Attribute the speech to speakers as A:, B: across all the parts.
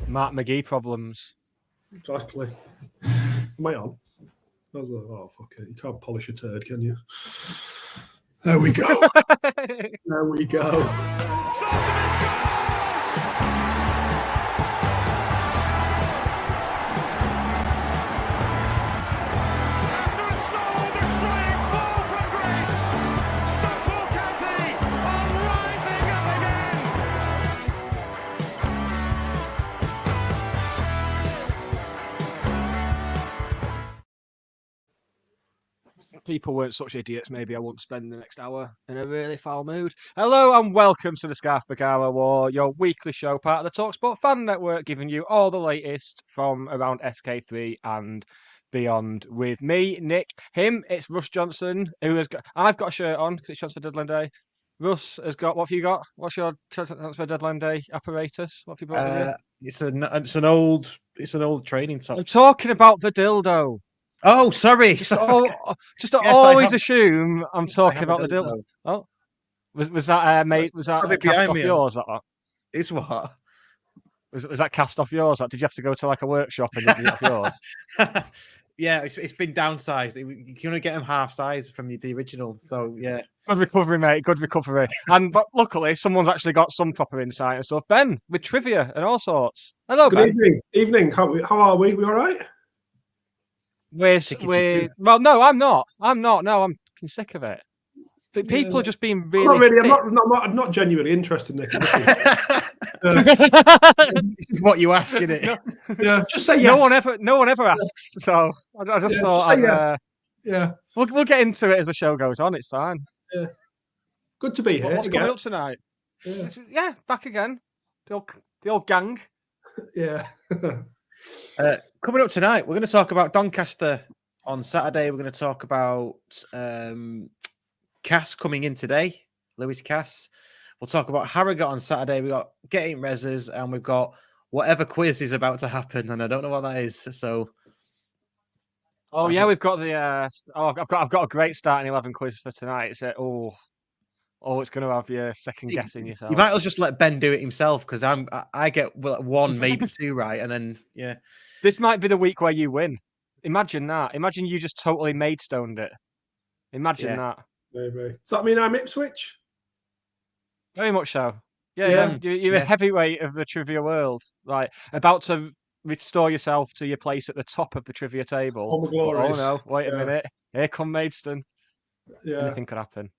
A: Mark McGee problems.
B: Exactly. Am I on? Oh, fuck it. You can't polish a turd, can you? There we go. There we go.
C: After a soul-destroying fall from Greece, Stockport County are rising up again.
A: People weren't such idiots, maybe I wouldn't spend the next hour in a really foul mood. Hello and welcome to the Scarf Hour War, your weekly show, part of the TalkSport Fan Network, giving you all the latest from around SK3 and beyond. With me, Nick, him, it's Russ Johnson, who has got. I've got a shirt on because it's transfer deadline day. Russ has got. What have you got? What's your transfer deadline day apparatus? What have you brought with you?
D: It's an old training top.
A: I'm talking about the dildo.
D: Oh, sorry.
A: Just always assume I'm talking about the dildo. Oh, was that made? Was that cast off yours? That
D: It's what?
A: Was that cast off yours? Did you have to go to like a workshop and did it off yours?
D: Yeah, it's been downsized. You can only get them half size from the original. So yeah.
A: Good recovery, mate. Good recovery. But luckily, someone's actually got some proper insight and stuff. Ben, with trivia and all sorts. Hello, Ben.
B: Good evening. How are we? We all right?
A: Well, no, I'm not. No, I'm sick of it. But people are just being really.
B: Not really. I'm not genuinely interested, Nick.
D: This is what you ask, isn't it?
B: Yeah, just say yes.
A: No one ever asks. So I just thought.
B: Yeah,
A: we'll get into it as the show goes on. It's fine.
B: Yeah, good to be here.
A: What's coming up tonight? Yeah, back again. The old gang.
B: Yeah.
D: Coming up tonight, we're going to talk about Doncaster on Saturday. We're going to talk about Cass coming in today, Lewis Cass. We'll talk about Harrogate on Saturday. We've got Getting Rezzers, and we've got whatever quiz is about to happen, and I don't know what that is. So,
A: we've got the. I've got a great starting 11 quiz for tonight. It's it's going to have you second guessing yourself.
D: You might as well just let Ben do it himself because I get one, maybe two right, and then yeah.
A: This might be the week where you win. Imagine that. Imagine you just totally maidestoned it. Imagine that.
B: Maybe. Does that mean I'm Ipswich?
A: Very much so. Yeah. You're a heavyweight of the trivia world. Like, about to restore yourself to your place at the top of the trivia table. Oh no, wait a minute. Here come Maidstone.
B: Yeah.
A: Anything could happen.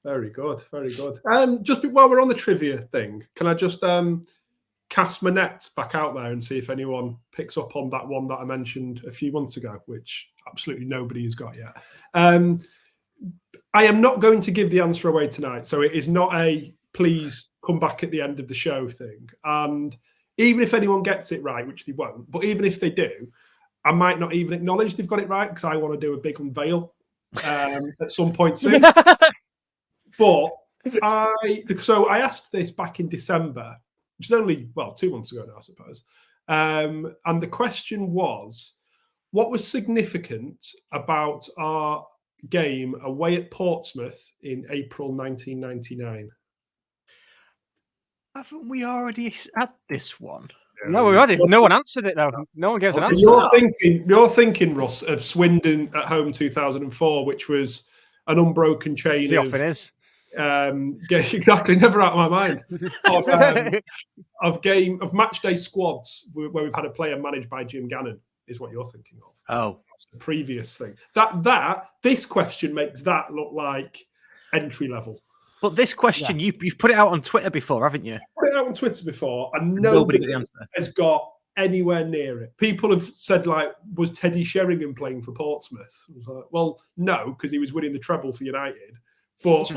B: Very good. Very good. Just while we're on the trivia thing, can I just cast my net back out there and see if anyone picks up on that one that I mentioned a few months ago, which absolutely nobody has got yet. I am not going to give the answer away tonight, so it is not a please come back at the end of the show thing. And even if anyone gets it right, which they won't, but even if they do, I might not even acknowledge they've got it right because I want to do a big unveil at some point soon. But I asked this back in December, which is only 2 months ago now, I suppose. And the question was, what was significant about our game away at Portsmouth in April 1999?
D: Haven't we already had this one?
A: No, we had it. No one answered it though. No one gave an answer.
B: You're thinking, Russ, of Swindon at home 2004, which was an unbroken chain exactly, never out of my mind of match day squads where we've had a player managed by Jim Gannon is what you're thinking of.
D: Oh,
B: that's the previous thing. This question makes that look like entry level.
D: But this question, you've put it out on Twitter before, haven't you?
B: Put it out on Twitter before, and nobody has got anywhere near it. People have said, like, was Teddy Sheringham playing for Portsmouth? I was like, well, no, because he was winning the treble for United. But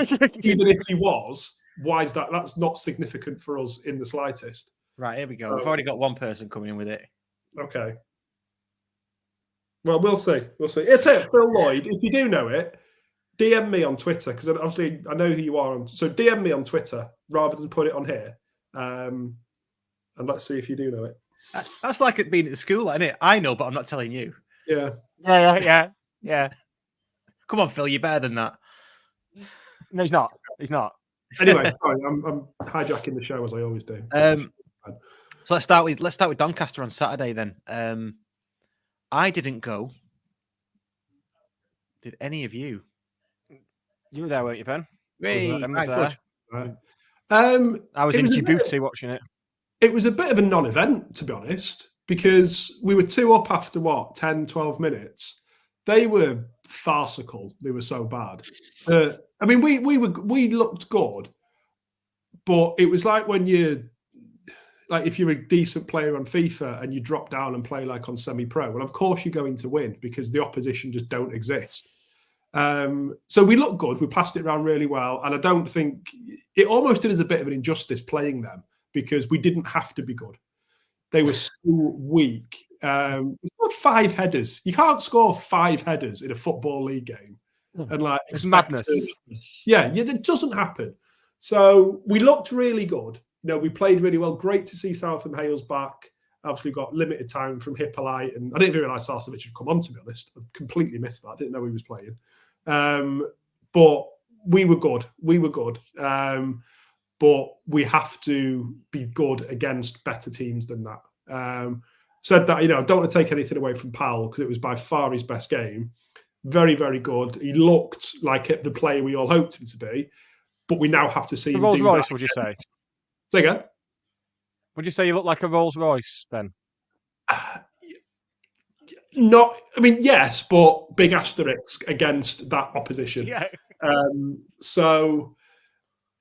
B: even if he was, why is that? That's not significant for us in the slightest.
D: Right, here we go. We've already got one person coming in with it.
B: Okay. Well, we'll see. It's it, Phil Lloyd. If you do know it, DM me on Twitter, because obviously I know who you are. So DM me on Twitter rather than put it on here. And let's see if you do know it.
D: That's like it being at school, isn't it? I know, but I'm not telling you.
B: Yeah.
A: Yeah.
D: Come on, Phil, you're better than that.
A: No, he's not. He's not.
B: Anyway, sorry, I'm hijacking the show as I always do.
D: So let's start with Doncaster on Saturday then. I didn't go. Did any of you?
A: You were there, weren't you, Ben?
D: Right,
A: Ben was
D: good.
A: there.
B: Right.
A: I was in Djibouti watching it.
B: It was a bit of a non-event, to be honest, because we were 2 up after 10, 12 minutes. They were farcical. They were so bad. I mean, we looked good, but it was like when if you're a decent player on FIFA and you drop down and play like on semi-pro, well, of course you're going to win because the opposition just don't exist. So we looked good. We passed it around really well. And I don't think it almost did us a bit of an injustice playing them because we didn't have to be good. They were so weak. We scored 5 headers. You can't score 5 headers in a football league game. And
A: it's madness.
B: Yeah, it doesn't happen. So we looked really good. We played really well. Great to see Southam Hales back. Obviously, got limited time from Hippolyte, and I didn't even realise Sarcevic had come on. To be honest, I completely missed that. I didn't know he was playing. But we were good. But we have to be good against better teams than that. Said that, I don't want to take anything away from Powell because it was by far his best game. Very, very good. He looked like the player we all hoped him to be, but we now have to see him
A: Rolls
B: do
A: Royce,
B: that
A: would you say?
B: Say again?
A: Would you say you look like a Rolls Royce then?
B: Yes, but big asterisk against that opposition.
A: Yeah.
B: So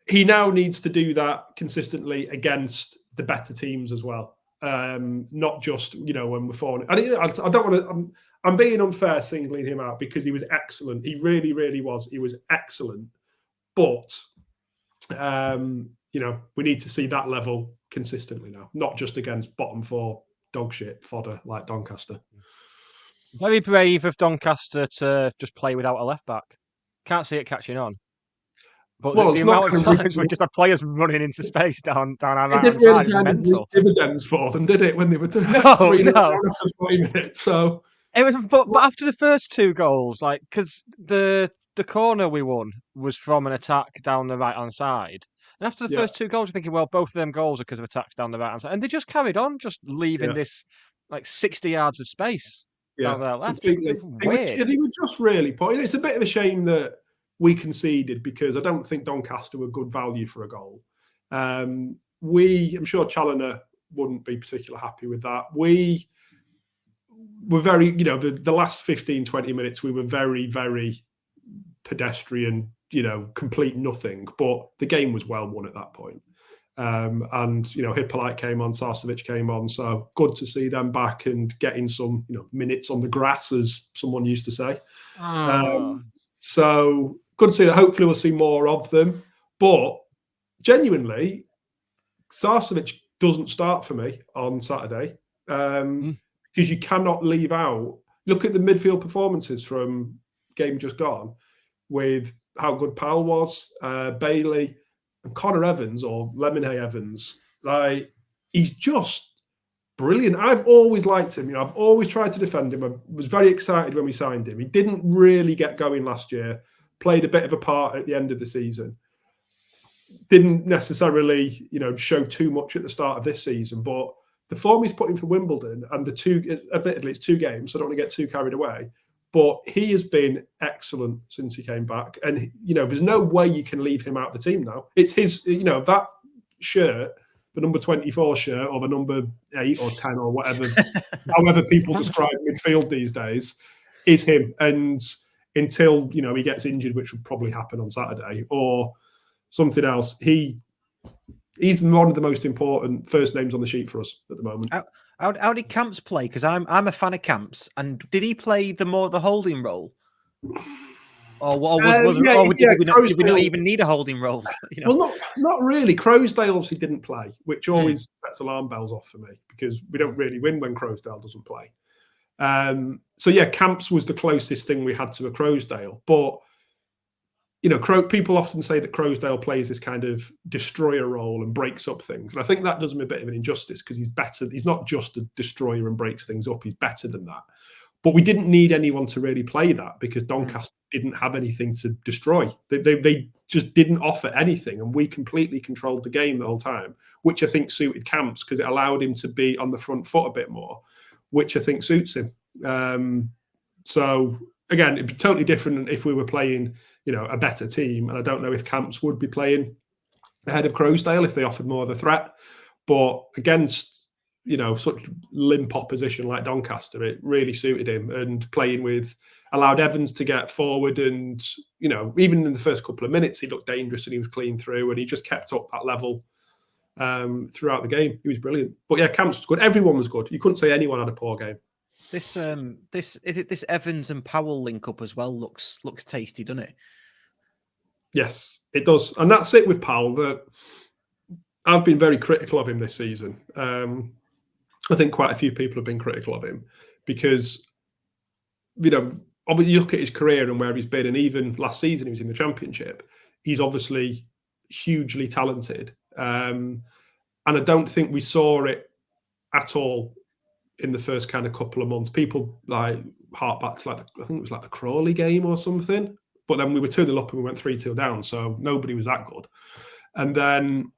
B: he now needs to do that consistently against the better teams as well. Not just, when we're falling. I don't want to. I'm being unfair singling him out because he was excellent. He really, really was. He was excellent. But, we need to see that level consistently now, not just against bottom 4 dog shit fodder like Doncaster.
A: Very brave of Doncaster to just play without a left back. Can't see it catching on. But the amount of times we just had players running into space down our right hand side is mental.
B: Dividends for them, did it? When they were doing 3 after 40 minutes. So
A: it was, but after the first 2 goals, because the corner we won was from an attack down the right hand side. And after the first 2 goals, you're thinking, well, both of them goals are because of attacks down the right hand side, and they just carried on, just leaving this 60 yards of space down their left.
B: They were just really poor. It's a bit of a shame that we conceded because I don't think Doncaster were good value for a goal. I'm sure Challoner wouldn't be particularly happy with that. We were very, the last 15, 20 minutes, we were very, very pedestrian, complete nothing. But the game was well won at that point. And Hippolyte came on, Sarcevic came on. So good to see them back and getting some, minutes on the grass, as someone used to say. So good to see that. Hopefully we'll see more of them. But genuinely, Sarcevic doesn't start for me on Saturday because you cannot leave out. Look at the midfield performances from game just gone with how good Powell was, Bailey, and Connor Evans or Lemonhead Evans. He's just brilliant. I've always liked him. I've always tried to defend him. I was very excited when we signed him. He didn't really get going last year. Played a bit of a part at the end of the season. Didn't necessarily, show too much at the start of this season. But the form he's put in for Wimbledon and admittedly, it's 2 games, so I don't want to get too carried away. But he has been excellent since he came back. And, there's no way you can leave him out of the team now. It's his, that shirt, the number 24 shirt or the number 8 or 10 or whatever, however people describe midfield these days, is him. And until, he gets injured, which will probably happen on Saturday, or something else, he's one of the most important first names on the sheet for us at the moment.
D: How did Camps play? Because I'm a fan of Camps, and did he play the holding role, or did we not even need a holding role?
B: Well, not really. Croasdale obviously didn't play, which always sets alarm bells off for me because we don't really win when Croasdale doesn't play. Camps was the closest thing we had to a Croasdale, but people often say that Croasdale plays this kind of destroyer role and breaks up things. And I think that does him a bit of an injustice because he's better. He's not just a destroyer and breaks things up. He's better than that. But we didn't need anyone to really play that because Doncaster didn't have anything to destroy. They just didn't offer anything, and we completely controlled the game the whole time, which I think suited Camps because it allowed him to be on the front foot a bit more, which I think suits him. So again, it'd be totally different if we were playing, a better team, and I don't know if Camps would be playing ahead of Croasdale if they offered more of a threat. But against, such limp opposition like Doncaster, it really suited him, and allowed Evans to get forward, and, even in the first couple of minutes, he looked dangerous and he was clean through, and he just kept up that level throughout the game. He was brilliant. But yeah, Camps was good. Everyone was good. You couldn't say anyone had a poor game.
D: This Evans and Powell link up as well looks tasty, doesn't it?
B: Yes, it does. And that's it with Powell. That I've been very critical of him this season. I think quite a few people have been critical of him because, obviously you look at his career and where he's been, and even last season he was in the Championship. He's obviously hugely talented. And I don't think we saw it at all in the first kind of couple of months. People hark back to I think it was the Crawley game or something. But then we were 2-0 up and we went 3-2 down. So nobody was that good. And then,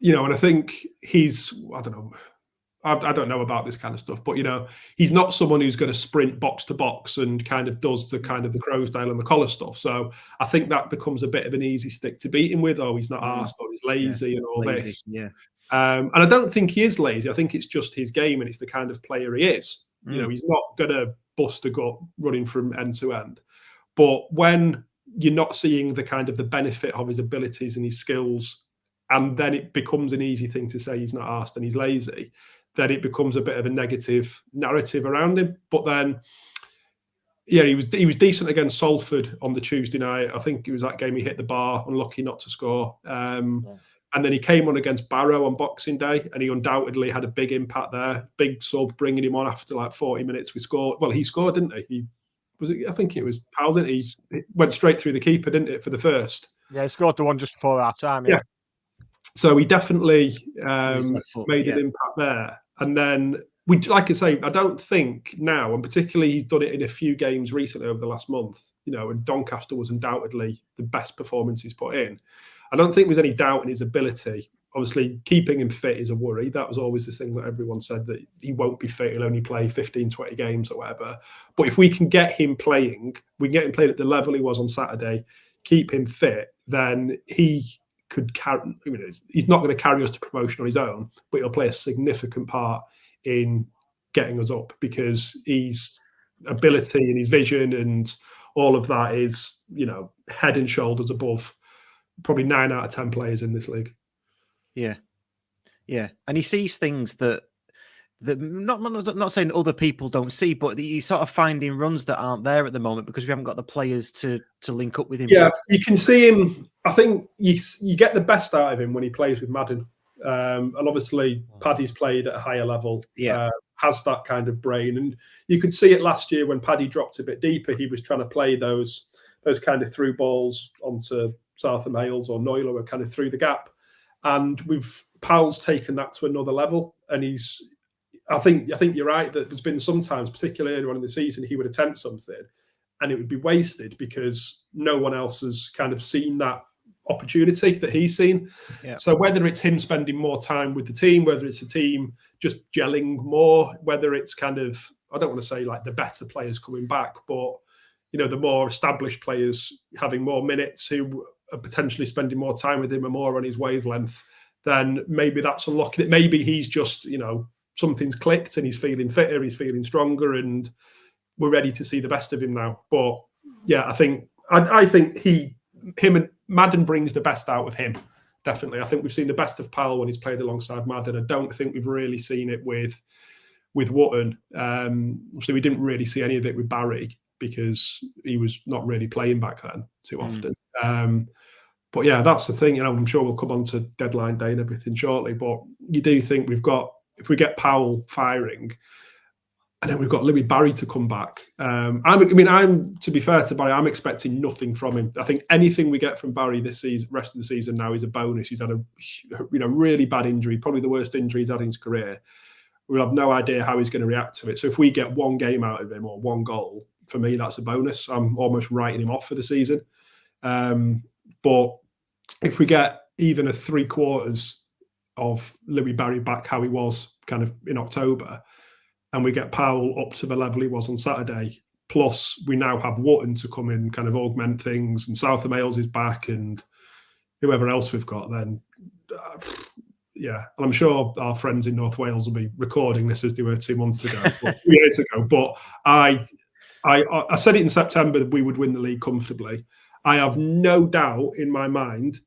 B: and I think I don't know about this kind of stuff, but, he's not someone who's going to sprint box to box and kind of does the Croasdale and the collar stuff. So I think that becomes a bit of an easy stick to beat him with. Oh, he's not arsed, or he's lazy and all this.
D: Yeah.
B: And I don't think he is lazy. I think it's just his game and it's the kind of player he is. He's not going to bust a gut running from end to end. But when you're not seeing the kind of the benefit of his abilities and his skills, and then it becomes an easy thing to say he's not arsed and he's lazy, then it becomes a bit of a negative narrative around him. But then, yeah, he was decent against Salford on the Tuesday night. I think it was that game he hit the bar, unlucky not to score. And then he came on against Barrow on Boxing Day, and he undoubtedly had a big impact there. Big sub bringing him on after 40 minutes. We scored. Well, he scored, didn't he? I think it was Powell, didn't he? It went straight through the keeper, didn't it, for the first?
A: Yeah, he scored the one just before half time. Yeah.
B: So he definitely made an impact there. And then like I say, I don't think now, and particularly he's done it in a few games recently over the last month, and Doncaster was undoubtedly the best performance he's put in. I don't think there's any doubt in his ability. Obviously, keeping him fit is a worry. That was always the thing that everyone said, that he won't be fit. He'll only play 15, 20 games or whatever. But if we can get him playing, we can get him playing at the level he was on Saturday, keep him fit, then he could carry. He's not going to carry us to promotion on his own, but he'll play a significant part in getting us up because his ability and his vision and all of that is, head and shoulders above probably 9 out of 10 players in this league.
D: Yeah. And he sees things that not saying other people don't see, but he's sort of finding runs that aren't there at the moment because we haven't got the players to link up with him.
B: Yeah, you can see him. I think you get the best out of him when he plays with Madden. And obviously, Paddy's played at a higher level, has that kind of brain. And you could see it last year when Paddy dropped a bit deeper. He was trying to play those kind of through balls onto Southam Hales or Noyler were kind of through the gap. And Powell's taken that to another level. And I think you're right that there's been sometimes, particularly earlier on in the season, he would attempt something and it would be wasted because no one else has kind of seen that opportunity that he's seen. Yeah. So whether it's him spending more time with the team, whether it's a team just gelling more, whether it's kind of, I don't want to say the better players coming back, but the more established players having more minutes who are potentially spending more time with him and more on his wavelength, then maybe that's unlocking it. Maybe he's just, something's clicked and he's feeling fitter, he's feeling stronger, and we're ready to see the best of him now. But yeah, I think him and Madden brings the best out of him. Definitely. I think we've seen the best of Powell when he's played alongside Madden. I don't think we've really seen it with Wootton. So we didn't really see any of it with Barry because he was not really playing back then too often. But yeah, that's the thing. I'm sure we'll come on to deadline day and everything shortly. But you do think if we get Powell firing, and then we've got Louis Barry to come back. I'm to be fair to Barry, I'm expecting nothing from him. I think anything we get from Barry this season, rest of the season now, is a bonus. He's had a really bad injury, probably the worst injury he's had in his career. We'll have no idea how he's going to react to it. So if we get one game out of him or one goal, for me, that's a bonus. I'm almost writing him off for the season. But if we get even a 3/4 of Louis Barry back how he was kind of in October, and we get Powell up to the level he was on Saturday, plus we now have Wootton to come in, kind of augment things, and Southam Hales is back, and whoever else we've got, then yeah, and I'm sure our friends in North Wales will be recording this as they were 2 months ago, 2 years ago. But I said it in September that we would win the league comfortably. I have no doubt in my mind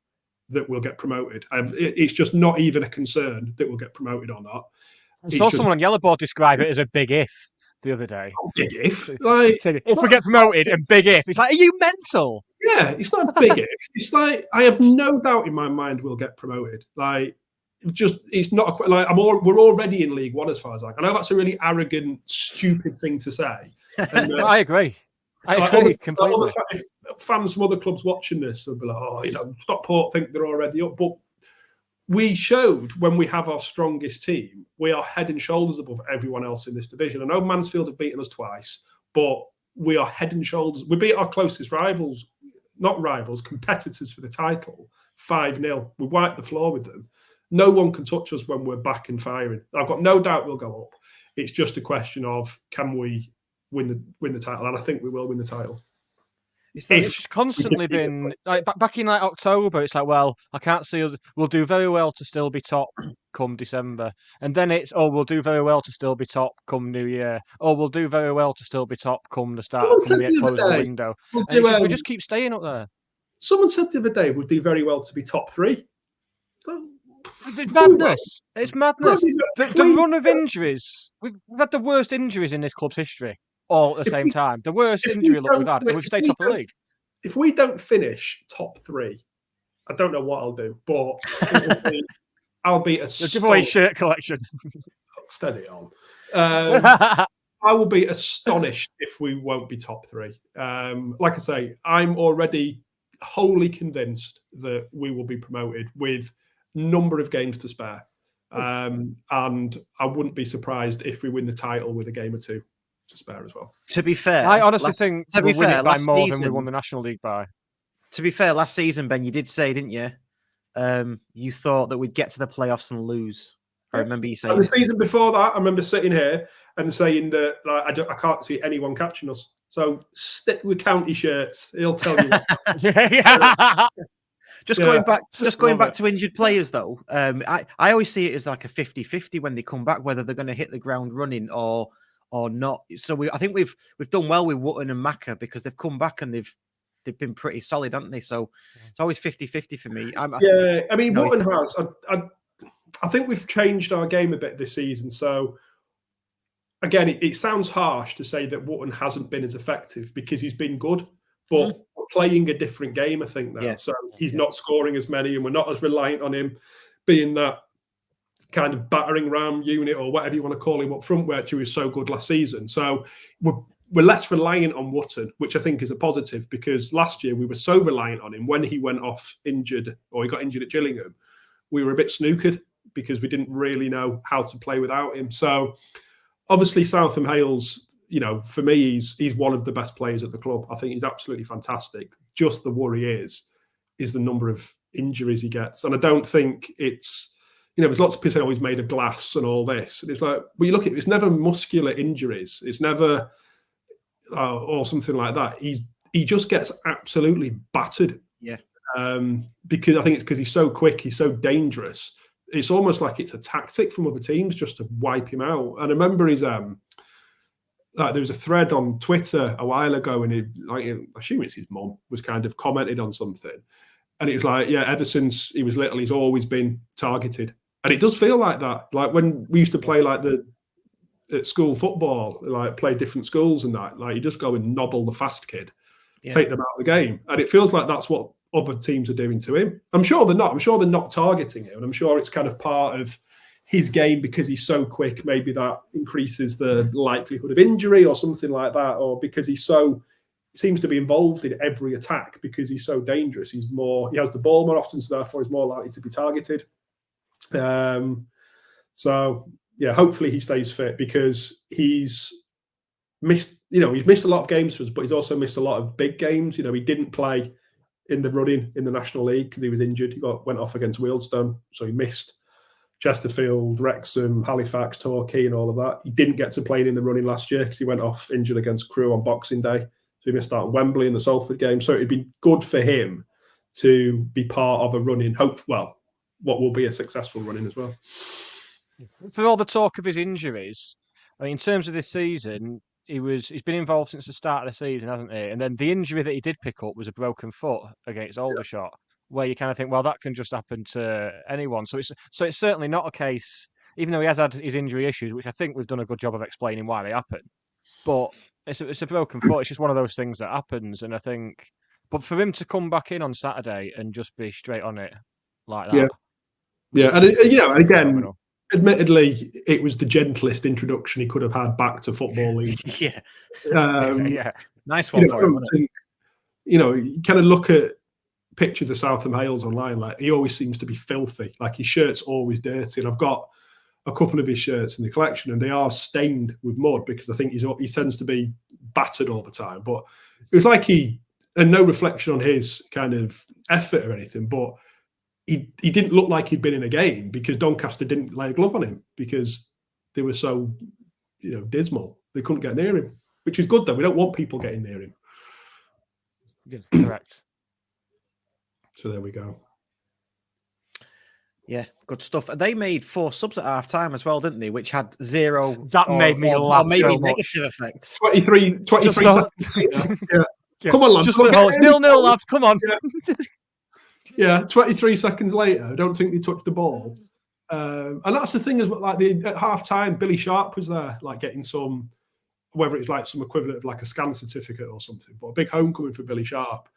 B: that we'll get promoted. It's just not even a concern that we'll get promoted or not.
A: I saw someone on Yellowboard describe it as a big if the other day.
B: Big if. Like,
A: if we get promoted and big if. It's like, are you mental?
B: Yeah, it's not a big if. It's like, I have no doubt in my mind we'll get promoted. Like, it's not like we're already in League One as far as I know that's a really arrogant, stupid thing to say. And,
A: I agree. I agree completely.
B: If fans from other clubs watching this will be like, oh, Stockport think they're already up. But we showed when we have our strongest team, we are head and shoulders above everyone else in this division. I know Mansfield have beaten us twice, but we are head and shoulders. We beat our closest rivals, not rivals, competitors for the title, 5-0. We wiped the floor with them. No one can touch us when we're back and firing. I've got no doubt we'll go up. It's just a question of, can we win the title? And I think we will win the title.
A: It's just constantly been like back in like October. It's like, well, I can't see us. We'll do very well to still be top come December, and then it's we'll do very well to still be top come New Year. We'll do very well to still be top come the start of the window. We just keep staying up there.
B: Someone said the other day we'll do very well to be top 3.
A: It's madness. It's madness. The run of injuries. We've had the worst injuries in this club's history all at the same time. The worst injury luck we've had. And we've stayed top of the league.
B: If we don't finish top 3, I don't know what I'll do, but I'll be a
A: giveaway shirt collection.
B: Steady on. I will be astonished if we won't be top 3. Like I say, I'm already wholly convinced that we will be promoted with number of games to spare, and I wouldn't be surprised if we win the title with a game or 2 to spare as well.
D: To be fair,
A: I honestly think we'll win it by more than we won the National League by.
D: To be fair, last season, Ben, you did say, didn't you? You thought that we'd get to the playoffs and lose. I remember you saying.
B: And the season before that, I remember sitting here and saying that I can't see anyone catching us. So stick with county shirts. He'll tell you.
D: Just going back to injured players, though, I always see it as like a 50-50 when they come back, whether they're going to hit the ground running or not. So I think we've done well with Wootton and Macca because they've come back and they've been pretty solid, haven't they? So it's always 50-50 for me.
B: Wootton has. I think we've changed our game a bit this season. So again, it sounds harsh to say that Wootton hasn't been as effective because he's been good, but we're playing a different game, I think, now. Yeah. So he's not scoring as many and we're not as reliant on him being that kind of battering ram unit or whatever you want to call him up front, where he was so good last season. So we're less reliant on Wootton, which I think is a positive because last year we were so reliant on him when he went off injured or he got injured at Gillingham. We were a bit snookered because we didn't really know how to play without him. So obviously Southam Hales, for me, he's one of the best players at the club. I think he's absolutely fantastic. Just the worry is the number of injuries he gets. And I don't think it's, there's lots of people saying, he's made of glass and all this. And it's like, well, you look at it, it's never muscular injuries. It's never, or something like that. He just gets absolutely battered.
D: Yeah.
B: Because I think it's because he's so quick, he's so dangerous. It's almost like it's a tactic from other teams just to wipe him out. And I remember his there was a thread on Twitter a while ago, and I assume it's his mum was kind of commented on something, and it was like, yeah, ever since he was little, he's always been targeted, and it does feel like that. Like when we used to play at school football, like play different schools and that, like you just go and nobble the fast kid, take them out of the game, and it feels like that's what other teams are doing to him. I'm sure they're not. I'm sure they're not targeting him, and I'm sure it's kind of part of his game because he's so quick. Maybe that increases the likelihood of injury or something like that, or because he seems to be involved in every attack because he's so dangerous. He has the ball more often, so therefore he's more likely to be targeted. So yeah, hopefully he stays fit because he's missed a lot of games for us, but he's also missed a lot of big games. He didn't play in the running in the National League because he was injured. He went off against Wealdstone, so he missed Chesterfield, Wrexham, Halifax, Torquay and all of that. He didn't get to play in the running last year because he went off injured against Crewe on Boxing Day. So he missed out on Wembley in the Salford game. So it'd be good for him to be part of a running, what will be a successful running as well.
A: For all the talk of his injuries, I mean, in terms of this season, he's been involved since the start of the season, hasn't he? And then the injury that he did pick up was a broken foot against Aldershot, where you kind of think, well, that can just happen to anyone. So it's certainly not a case, even though he has had his injury issues, which I think we've done a good job of explaining why they happen. But it's a broken foot. It's just one of those things that happens. And I think, but for him to come back in on Saturday and just be straight on it like that.
B: Yeah. And again, admittedly, it was the gentlest introduction he could have had back to Football League.
D: Yeah.
A: Nice
D: one for him, wasn't it?
B: You kind of look at pictures of Southam Hales online, like he always seems to be filthy. Like his shirt's always dirty. And I've got a couple of his shirts in the collection and they are stained with mud because I think he tends to be battered all the time. But it was like and no reflection on his kind of effort or anything, but he didn't look like he'd been in a game because Doncaster didn't lay a glove on him because they were so, dismal. They couldn't get near him, which is good though. We don't want people getting near him.
A: Yeah, correct.
B: So there we go.
D: Yeah, good stuff. They made 4 subs at half time as well, didn't they? Which had 0.
A: That made me laugh.
D: Or maybe
A: so
D: negative effects.
B: 23 seconds later. Yeah. Come on, lads.
A: It's 0-0, lads. Come on.
B: Yeah, 23 seconds later, I don't think they touched the ball. And that's the thing, at half time, Billy Sharp was there, like getting some, whether it's like some equivalent of like a scan certificate or something, but a big homecoming for Billy Sharp.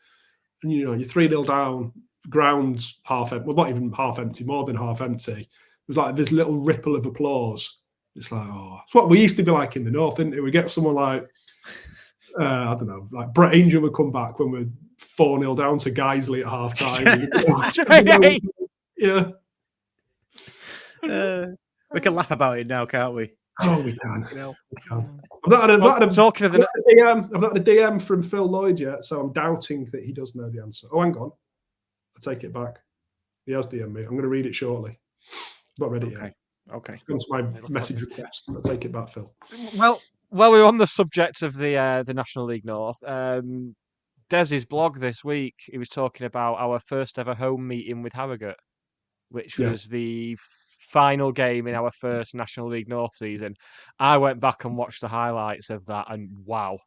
B: And you're 3-0 down, ground's half empty, well, not even half empty, more than half empty. It was like this little ripple of applause. It's like, it's what we used to be like in the North, didn't it? We get someone like, I don't know, like Brett Angel would come back when we're 4-0 down to Guiseley at half time. Yeah.
D: We can laugh about it now, can't we?
B: Oh, we can. I've not had a DM from Phil Lloyd yet, so I'm doubting that he does know the answer. Oh, hang on. I take it back. He has DM'd me. I'm going to read it shortly. Not ready yet.
D: Okay.
B: Comes my message request. I'll take it back, Phil.
A: Well, we're on the subject of the National League North. Des's blog this week, he was talking about our first ever home meeting with Harrogate, which was the final game in our first National League North season. I went back and watched the highlights of that, and wow.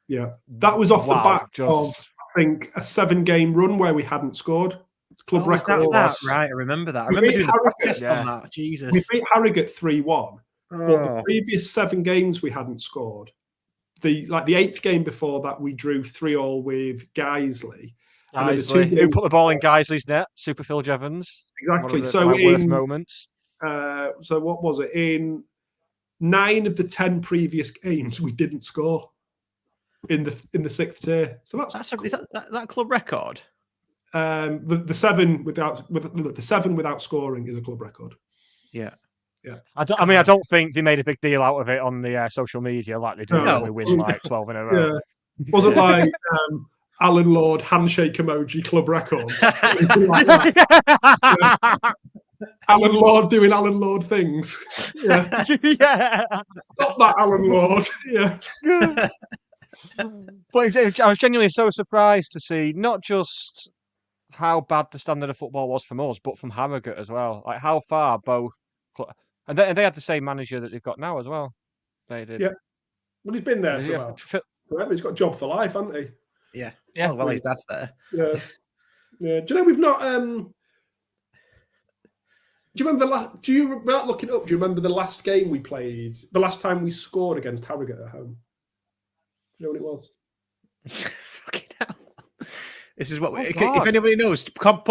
B: Yeah, that was off the back of, I think, a 7-game run where we hadn't scored. It's club record.
D: That right? I remember that. I remember doing the podcast on that. Jesus.
B: We beat Harrogate 3-1, but the previous 7 games we hadn't scored. The 8th game before that, we drew 3-3 with Guiseley.
A: Who put the ball in Guiseley's net? Super Phil Jevons.
B: Exactly.
A: So worst moments.
B: So what was it? In 9 of the 10 previous games, we didn't score in the 6th tier. So is
D: that club record?
B: The 7 without scoring is a club record.
D: Yeah.
B: Yeah.
A: I don't think they made a big deal out of it on the social media like they do when we win like 12 in a row.
B: Yeah. Wasn't like Alan Lord handshake emoji club records. Alan Lord doing Alan Lord things. Yeah. Not that Alan Lord. Yeah.
A: But I was genuinely so surprised to see not just how bad the standard of football was from us, but from Harrogate as well. Like how far both. And they had the same manager that they've got now as well. They did.
B: Yeah. Well, he's been there for about forever. He's got a job for life, hasn't he?
D: Yeah.
A: Yeah.
D: Well, his dad's there.
B: Yeah. Yeah. Do you know we've not? Do you remember without looking up? Do you remember the last game we played? The last time we scored against Harrogate at home. Do you know what it was?
D: Fucking hell. This is what if anybody knows, put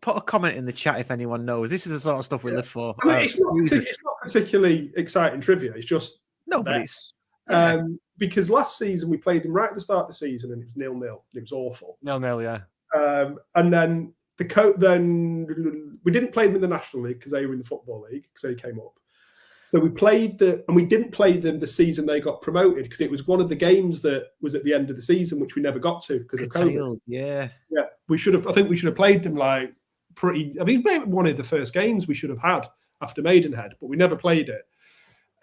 D: a comment in the chat if anyone knows. This is the sort of stuff we live for.
B: I mean, it's not particularly exciting trivia. It's just because last season we played them right at the start of the season and it was 0-0. It was awful.
A: 0-0, yeah.
B: And then then we didn't play them in the National League because they were in the Football League because they came up. So we played and we didn't play them the season they got promoted because it was one of the games that was at the end of the season, which we never got to because of COVID.
D: Yeah.
B: Yeah, I think we should have played them like pretty. I mean, maybe one of the first games we should have had after Maidenhead, but we never played it.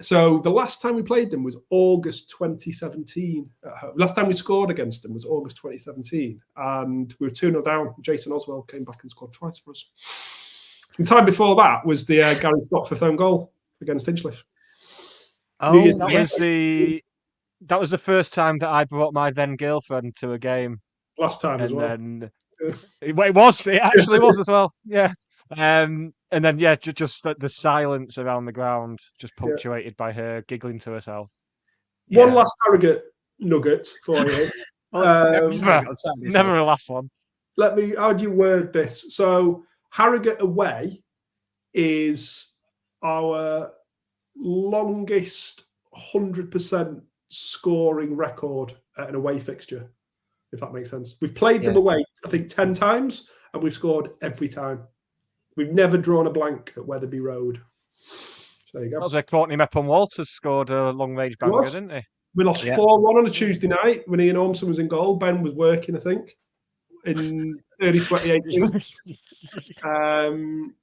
B: So the last time we played them was August 2017. Last time we scored against them was August 2017, and we were 2-0 down. Jason Oswell came back and scored twice for us. The time before that was the Gary Stockforth own goal against Hinchliffe.
D: Oh,
A: that was the first time that I brought my then girlfriend to a game.
B: Last time as well.
A: Then it actually was as well. Yeah. And then just the silence around the ground, just punctuated by her giggling to herself.
B: One last Harrogate nugget for you.
A: Never a last one.
B: How do you word this? So Harrogate away is our longest 100% scoring record at an away fixture, if that makes sense. We've played them away, I think, 10 times, and we've scored every time. We've never drawn a blank at Wetherby Road. So there you go.
A: That was where Courtney Mepham-Walters scored a long-range banger, didn't he?
B: We lost 4-1 on a Tuesday night when Ian Ormson was in goal. Ben was working, I think, in early 2018.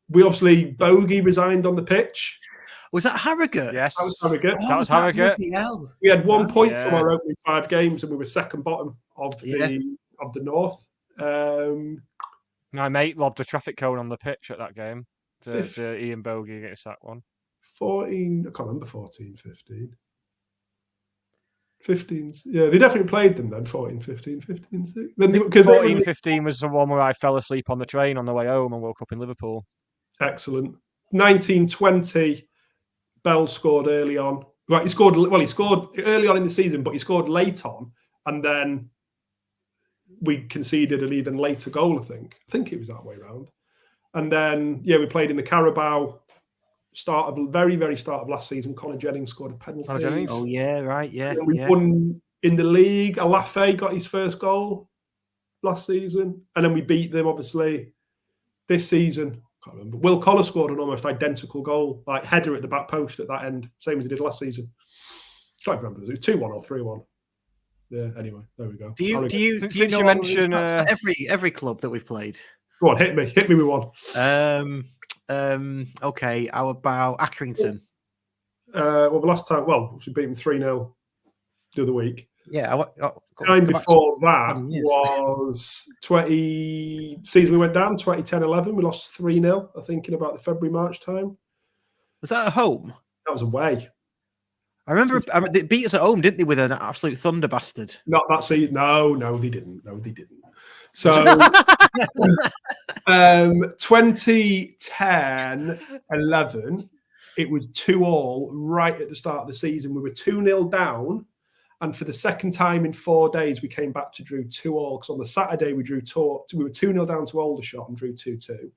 B: We obviously, Bogey resigned on the pitch.
D: Was that Harrogate?
A: Yes.
B: That was Harrogate.
A: That was Harrogate.
B: We had 1 point from our opening 5 games, and we were second bottom of the North.
A: My mate lobbed a traffic cone on the pitch at that game to Ian Bogey against that one.
B: 14, I can't remember 14, 15. 15, yeah, they definitely played them then, 14, 15, 15.
A: 14, 15 was the one where I fell asleep on the train on the way home and woke up in Liverpool.
B: Excellent. 1920, Bell scored early on. Right, he scored early on in the season, but he scored late on, and then we conceded an even later goal, I think. I think it was that way around. And then, we played in the Carabao very, very start of last season. Connor Jennings scored a penalty.
A: Connor Jennings?
D: Oh, yeah, right, yeah.
B: And we won in the league. Alafe got his first goal last season. And then we beat them, obviously, this season. I can't remember. Will Collar scored an almost identical goal, like header at the back post at that end, same as he did last season. I can't remember. It was 2-1 or 3-1. Yeah, anyway, there we go.
D: Do you know
A: mention
D: for every club that we've played?
B: Go on, hit me with one.
D: Okay, how about Accrington?
B: The last time, we beat them 3-0 the other week.
D: Yeah,
B: time before that was season we went down 2010-11. We lost 3-0. I think in about the February-March time.
D: Was that at home?
B: That was away.
D: I remember they beat us at home, didn't they, with an absolute thunder bastard?
B: Not that season. No, they didn't. So 2010-11, it was 2-2 right at the start of the season. We were 2-0 down, and for the second time in 4 days, we came back to drew 2-2. Because on the Saturday, we were 2-0 down to Aldershot and drew 2-2, I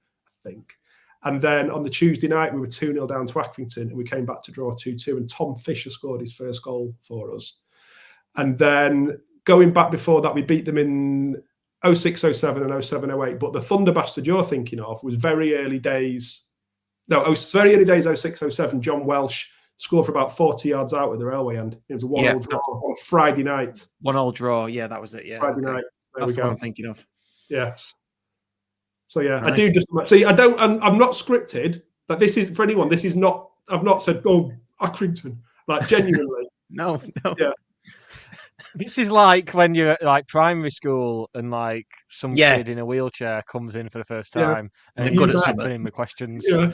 B: think. And then on the Tuesday night, we were 2-0 down to Accrington, and we came back to draw 2-2. And Tom Fisher scored his first goal for us. And then going back before that, we beat them in 06-07 and 07-08. But the thunder bastard you're thinking of was very early days. No, it was very early days, 06-07. John Welsh scored for about 40 yards out at the railway end. It was a 1-1 draw on a Friday night.
D: 1-1 draw, yeah, that was it. Yeah,
B: Friday night.
D: That's what I'm thinking of.
B: Yes. So nice.
D: I
B: do just see. I'm not scripted. But this is for anyone. This is not. I've not said Accrington. Like genuinely.
D: No.
B: Yeah.
A: This is like when you're at like primary school and like some kid in a wheelchair comes in for the first time and
D: good
A: you're
D: at
A: answering the questions.
B: Yeah.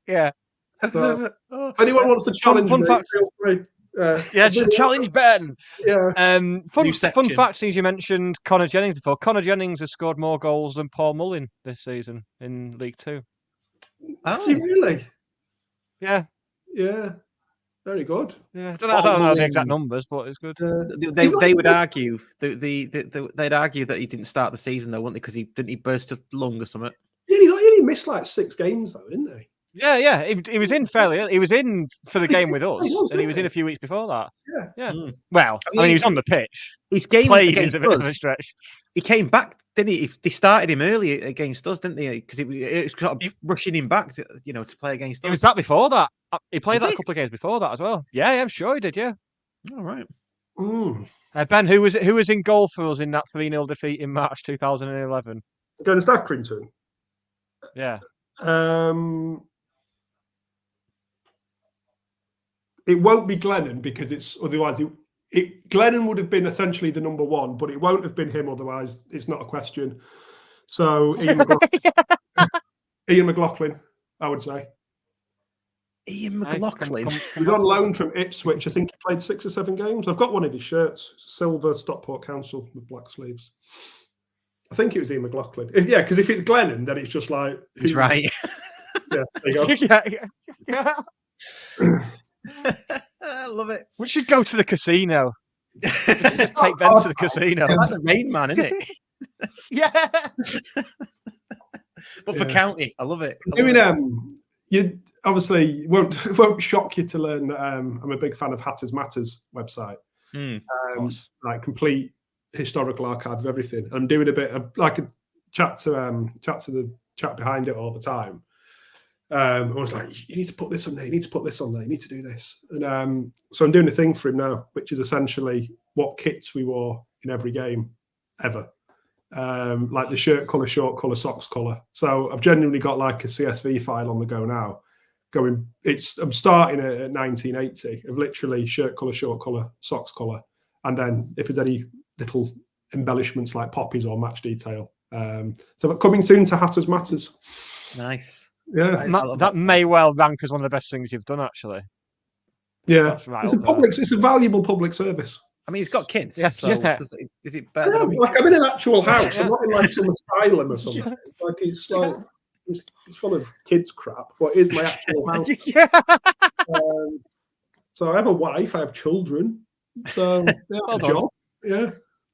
A: Yeah.
B: So, anyone wants to challenge
A: fun
B: me,
A: fact.
B: feel free.
A: Challenge Ben.
B: Yeah.
A: Fun fact, since you mentioned Connor Jennings before, Connor Jennings has scored more goals than Paul Mullin this season in League Two.
B: Is he really?
A: Yeah.
B: Yeah. Very good.
A: Yeah. I don't know the exact numbers, but it's good.
D: They would argue they'd argue that he didn't start the season though, wouldn't they? Because he burst a lung or something.
B: Yeah, he only missed like 6 games though, didn't he?
A: Yeah. He was in fairly. He was in for the game with us,
B: He was,
A: and he was in
B: wasn't
A: a few weeks before that.
B: Yeah.
A: Yeah. Well,
D: I mean,
A: he was on the pitch.
D: His game
A: Played is
D: against
A: a bit of a
D: us,
A: stretch.
D: he came back, didn't he? They started him early against us, didn't they? Because it was sort of rushing him back, to play against us.
A: He was back before that. He played
D: Was
A: that
D: he?
A: a couple of games before that as well. Yeah, I'm sure he did. Yeah.
D: All right.
A: Ben, who was in goal for us in that 3-0 defeat in March 2011?
B: Against Accrington.
A: Yeah.
B: It won't be Glennon because it's otherwise Glennon would have been essentially the number one, but it won't have been him otherwise. It's not a question. So Ian McLaughlin, I would say.
D: Ian McLaughlin.
B: He's on loan from Ipswich. I think he played 6 or 7 games. I've got one of his shirts, silver Stockport Council with black sleeves. I think it was Ian McLaughlin. Yeah, because if it's Glennon, then it's just like
D: He's right.
B: Yeah, there you go.
D: I love it.
A: We should go to the casino. Just take Ben to the casino.
D: I like the Rain Man, isn't it?
A: Yeah.
D: But for county, I love it.
B: You obviously won't shock you to learn that I'm a big fan of Hatters Matters website. Like complete historical archive of everything. I'm doing a bit of like a chat to the chat behind it all the time. I was like, you need to put this on there, you need to put this on there, you need to do this. And so I'm doing a thing for him now, which is essentially what kits we wore in every game ever. Like the shirt colour, short colour, socks colour. So I've genuinely got like a CSV file on the go now. I'm starting at 1980 of literally shirt colour, short colour, socks colour. And then if there's any little embellishments like poppies or match detail. So coming soon to Hatters Matters.
D: Nice.
B: Yeah,
A: that may well rank as one of the best things you've done, actually.
B: Yeah,
A: That's right.
B: It's a valuable public service.
D: I mean, he's got kids.
A: Yeah,
D: So
A: yeah.
D: is it better?
B: Yeah,
D: than
B: like I'm in an actual house.
A: Yeah.
B: I'm not in like some asylum or something. Like it's full of kids crap. But it is my actual house.
A: Yeah.
B: So I have a wife. I have children. So yeah, I have a job. Yeah.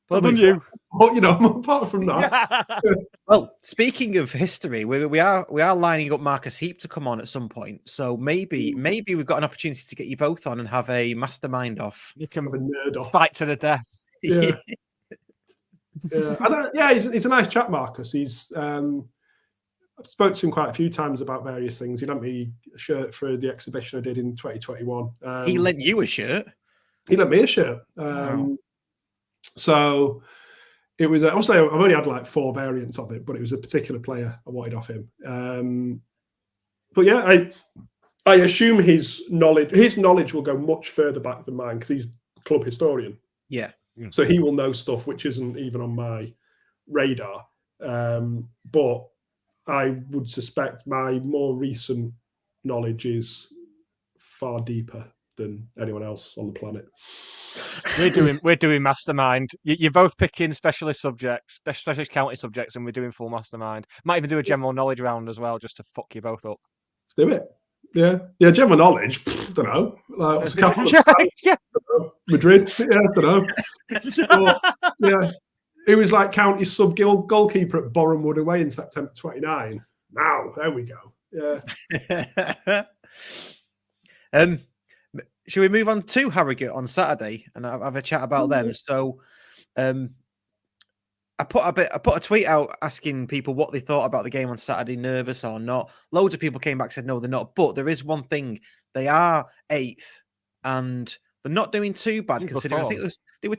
A: Well done, you.
B: But apart from that,
D: Well, speaking of history, we are lining up Marcus Heap to come on at some point. So maybe we've got an opportunity to get you both on and have a mastermind off.
A: You can
B: have a nerd off.
A: fight to the death.
B: Yeah. Yeah. He's a nice chap, Marcus. He's I've spoken to him quite a few times about various things. He lent me a shirt for the exhibition I did in 2021.
D: He lent you a shirt.
B: He lent me a shirt.
D: Wow.
B: So it was obviously I've only had like 4 variants of it, but it was a particular player I wanted off him. But yeah, I assume his knowledge will go much further back than mine because he's club historian.
D: Yeah.
B: So he will know stuff which isn't even on my radar. But I would suspect my more recent knowledge is far deeper than anyone else on the planet.
A: We're doing mastermind. You're both picking specialist subjects, specialist county subjects, and we're doing full mastermind. Might even do a general knowledge round as well, just to fuck you both up.
B: Let's do it. Yeah. General knowledge. Don't know. Like, what's the capital of France?
A: Yeah.
B: Madrid. Yeah, don't know. But, yeah, it was like county sub goalkeeper at Bournemouth away in September 29. Now, there we go. Yeah.
D: Should we move on to Harrogate on Saturday and have a chat about them? So, I put a tweet out asking people what they thought about the game on Saturday, nervous or not. Loads of people came back and said no, they're not. But there is one thing: they are 8th, and they're not doing too bad considering. I think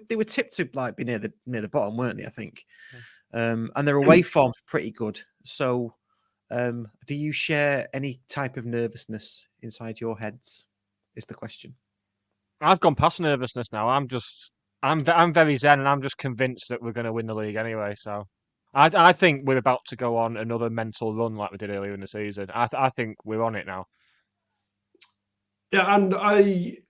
D: they were tipped to like be near the bottom, weren't they? I think, and their away form's pretty good. So, do you share any type of nervousness inside your heads? Is the question.
A: I've gone past nervousness now. I'm very zen, and I'm just convinced that we're going to win the league anyway. So, I think we're about to go on another mental run like we did earlier in the season. I think we're on it now.
B: Yeah, and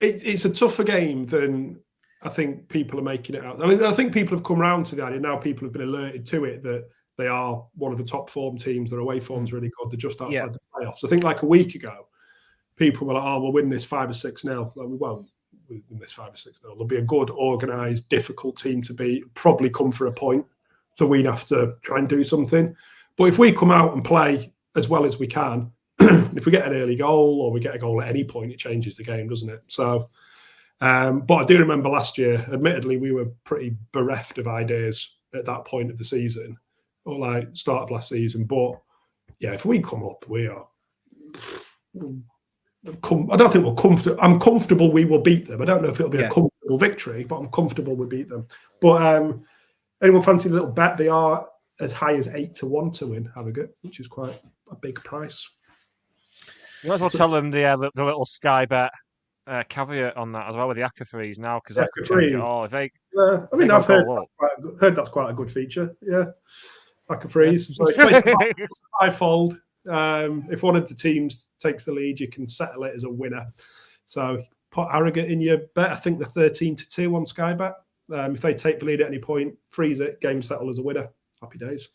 B: it's a tougher game than I think people are making it out. I mean, I think people have come around to the idea. Now people have been alerted to it that they are one of the top form teams. Their away form's really good. They're just outside the playoffs. I think like a week ago, people were like, "Oh, we'll win this 5 or 6-0." Like, we won't win this 5 or 6-0. There'll be a good, organised, difficult team to beat. Probably come for a point, so we'd have to try and do something. But if we come out and play as well as we can, if we get an early goal or we get a goal at any point, it changes the game, doesn't it? So, but I do remember last year, admittedly, we were pretty bereft of ideas at that point of the season, or like start of last season. But yeah, if we come up, we are. I don't think we're comfortable. I'm comfortable we will beat them. I don't know if it'll be a comfortable victory, but I'm comfortable we beat them. But anyone fancy a little bet? They are as high as 8-1 to win Harrogate, which is quite a big price.
A: You might as well tell them the little Sky Bet caveat on that as well with the Aka freeze now, because that could change it all. If they,
B: I mean, I've heard that's quite a good feature. Yeah, Aka freeze. So it's fivefold. If one of the teams takes the lead, you can settle it as a winner. So put Harrogate in your bet. I think they're 13-2 on Sky Bet. If they take the lead at any point, freeze it, game settle as a winner. Happy days.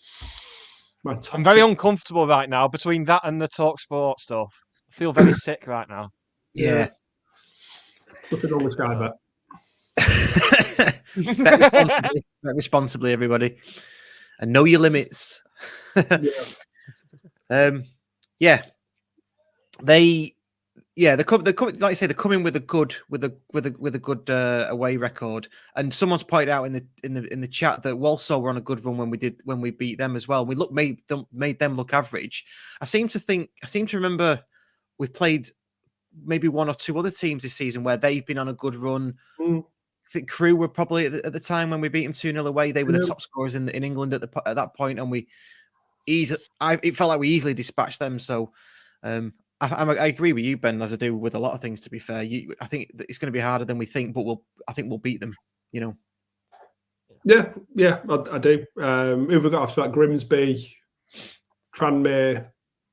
A: I'm very uncomfortable right now between that and the Talksport stuff. I feel very sick right now.
B: Yeah. Nothing wrong with Sky Bet.
D: Bet responsibly, everybody. And know your limits. They're coming. Like I say, they're coming with a good away record. And someone's pointed out in the chat that Walsall were on a good run when we beat them as well. We made them look average. I seem to remember we played maybe one or two other teams this season where they've been on a good run. I think Crewe were probably at the time when we beat them 2-0 away. They were the top scorers in England at that point, and it felt like we easily dispatched them. So I agree with you, Ben, as I do with a lot of things. To be fair, I think it's going to be harder than we think, but I think we'll beat them. You know.
B: Yeah, I do. Who have we got after that? Grimsby, Tranmere,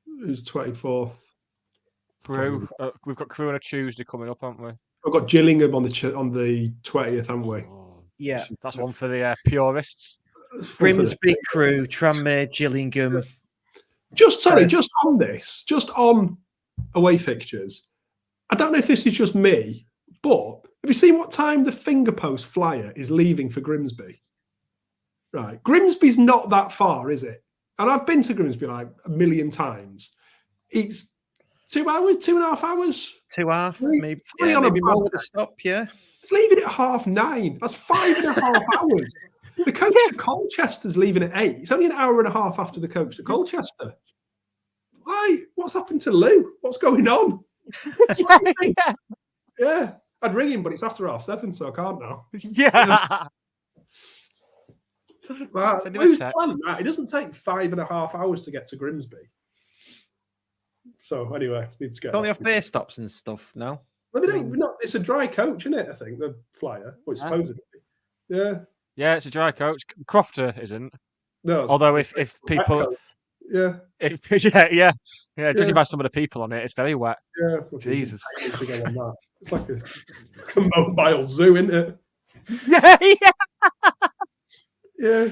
B: who's 24th.
A: Crewe. We've got Crewe on a Tuesday coming up, haven't we?
B: We've got Gillingham on the 20th, haven't we?
D: Yeah,
A: that's one for the purists.
D: Grimsby, Crewe, Tranmere, Gillingham.
B: Just on away fixtures. I don't know if this is just me, but have you seen what time the finger post flyer is leaving for Grimsby? Right, Grimsby's not that far, is it? And I've been to Grimsby like a million times. It's 2 hours, 2.5 hours.
D: 2.5, maybe. Yeah, maybe more with a stop. Yeah,
B: it's leaving at 9:30. That's 5.5 hours. The coach to Colchester's leaving at 8. It's only an hour and a half after the coach to Colchester. Why? What's happened to Lou? What's going on? Yeah, I'd ring him, but it's after 7:30, so I can't now.
A: Yeah.
B: Right. Who's planned that? It doesn't take 5.5 hours to get to Grimsby. So anyway, need to get.
D: Don't they have base stops and stuff now?
B: I mean, it's a dry coach, isn't it? I think the flyer. Well, it's supposedly. Yeah.
A: Yeah, it's a dry coach. Crofter isn't.
B: No.
A: Although if people, judging by some of the people on it, it's very wet.
B: Yeah.
A: Jesus.
B: It's like a mobile zoo, isn't it? Yeah.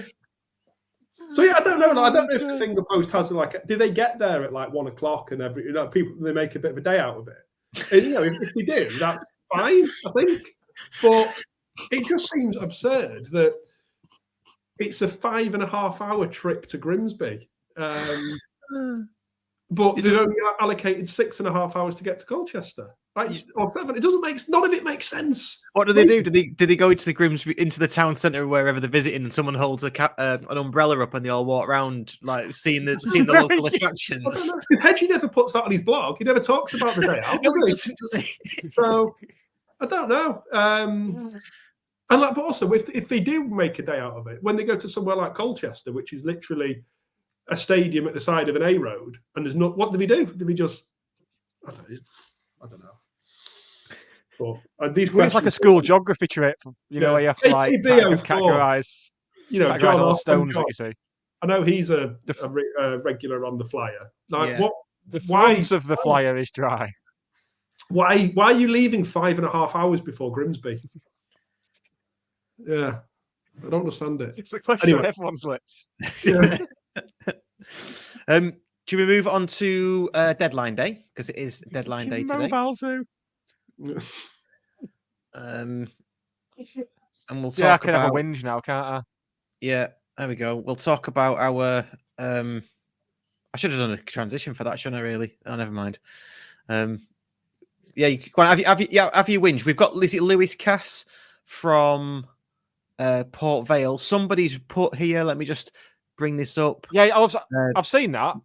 B: So I don't know. I don't know if the finger post has do they get there at 1 o'clock and people they make a bit of a day out of it. And, if they do, that's fine, I think. But it just seems absurd that it's a 5.5 hour trip to Grimsby. But they've only allocated 6.5 hours to get to Colchester. Or 7. It doesn't make none of it makes sense.
D: What do they do? Did they go into the Grimsby, into the town centre wherever they're visiting, and someone holds an umbrella up and they all walk around seeing the local attractions?
B: Hedgie never puts that on his blog. He never talks about the day out.
D: No, he doesn't, does he?
B: So I don't know. But also if they do make a day out of it, when they go to somewhere like Colchester, which is literally a stadium at the side of an A road, and there's not, what do we do? Do we just? I don't know. But
A: it's like a school geography trip, where you have to categorize,
B: John
A: all the stones that you see.
B: I know he's a regular on the flyer.
A: The front of the flyer is dry.
B: Why are you leaving 5.5 hours before Grimsby? Yeah, I don't understand it.
A: It's the question on everyone's lips.
B: Yeah.
D: Do we move on to deadline day, because it is deadline day today?
A: Mobile Zoo.
D: And we'll talk
A: I can
D: about
A: have a whinge now, can't I?
D: Yeah, there we go. We'll talk about our I I should have done a transition for that, shouldn't I? Really? Oh, never mind. Yeah, go on, have you whinged? We've got Lewis Cass from Port Vale. Somebody's put here. Let me just bring this up.
A: Yeah, I've seen that.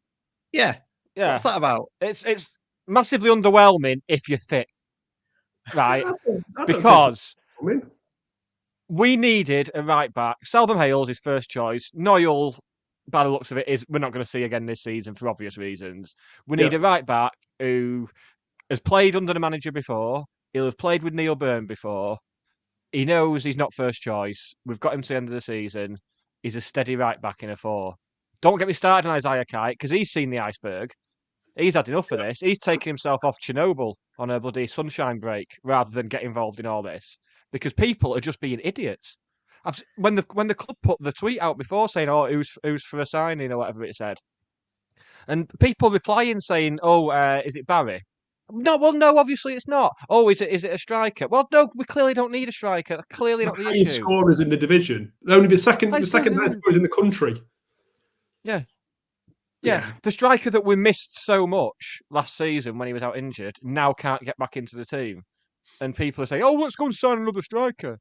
D: Yeah. What's that about?
A: It's massively underwhelming if you're thick, right?
B: I don't
A: Because
B: think
A: we needed a right back. Seldom Hale's his first choice. Noel, by the looks of it, we're not going to see again this season for obvious reasons. We need a right back who has played under the manager before. He'll have played with Neil Byrne before. He knows he's not first choice. We've got him to the end of the season. He's a steady right back in a 4. Don't get me started on Isaiah Kite because he's seen the iceberg. He's had enough of this. He's taken himself off Chernobyl on a bloody sunshine break rather than get involved in all this because people are just being idiots. When the club put the tweet out before saying, "Oh, who's for a signing" or whatever it said, and people replying saying, "Oh, is it Barry?" No, well, no, obviously it's not. Oh, is it a striker? Well, no, we clearly don't need a striker. That's clearly not the issue.
B: Scorers in the division. Only the second highest scorers in the country.
A: Yeah. The striker that we missed so much last season when he was out injured now can't get back into the team. And people are saying, "Oh, let's go and sign another striker."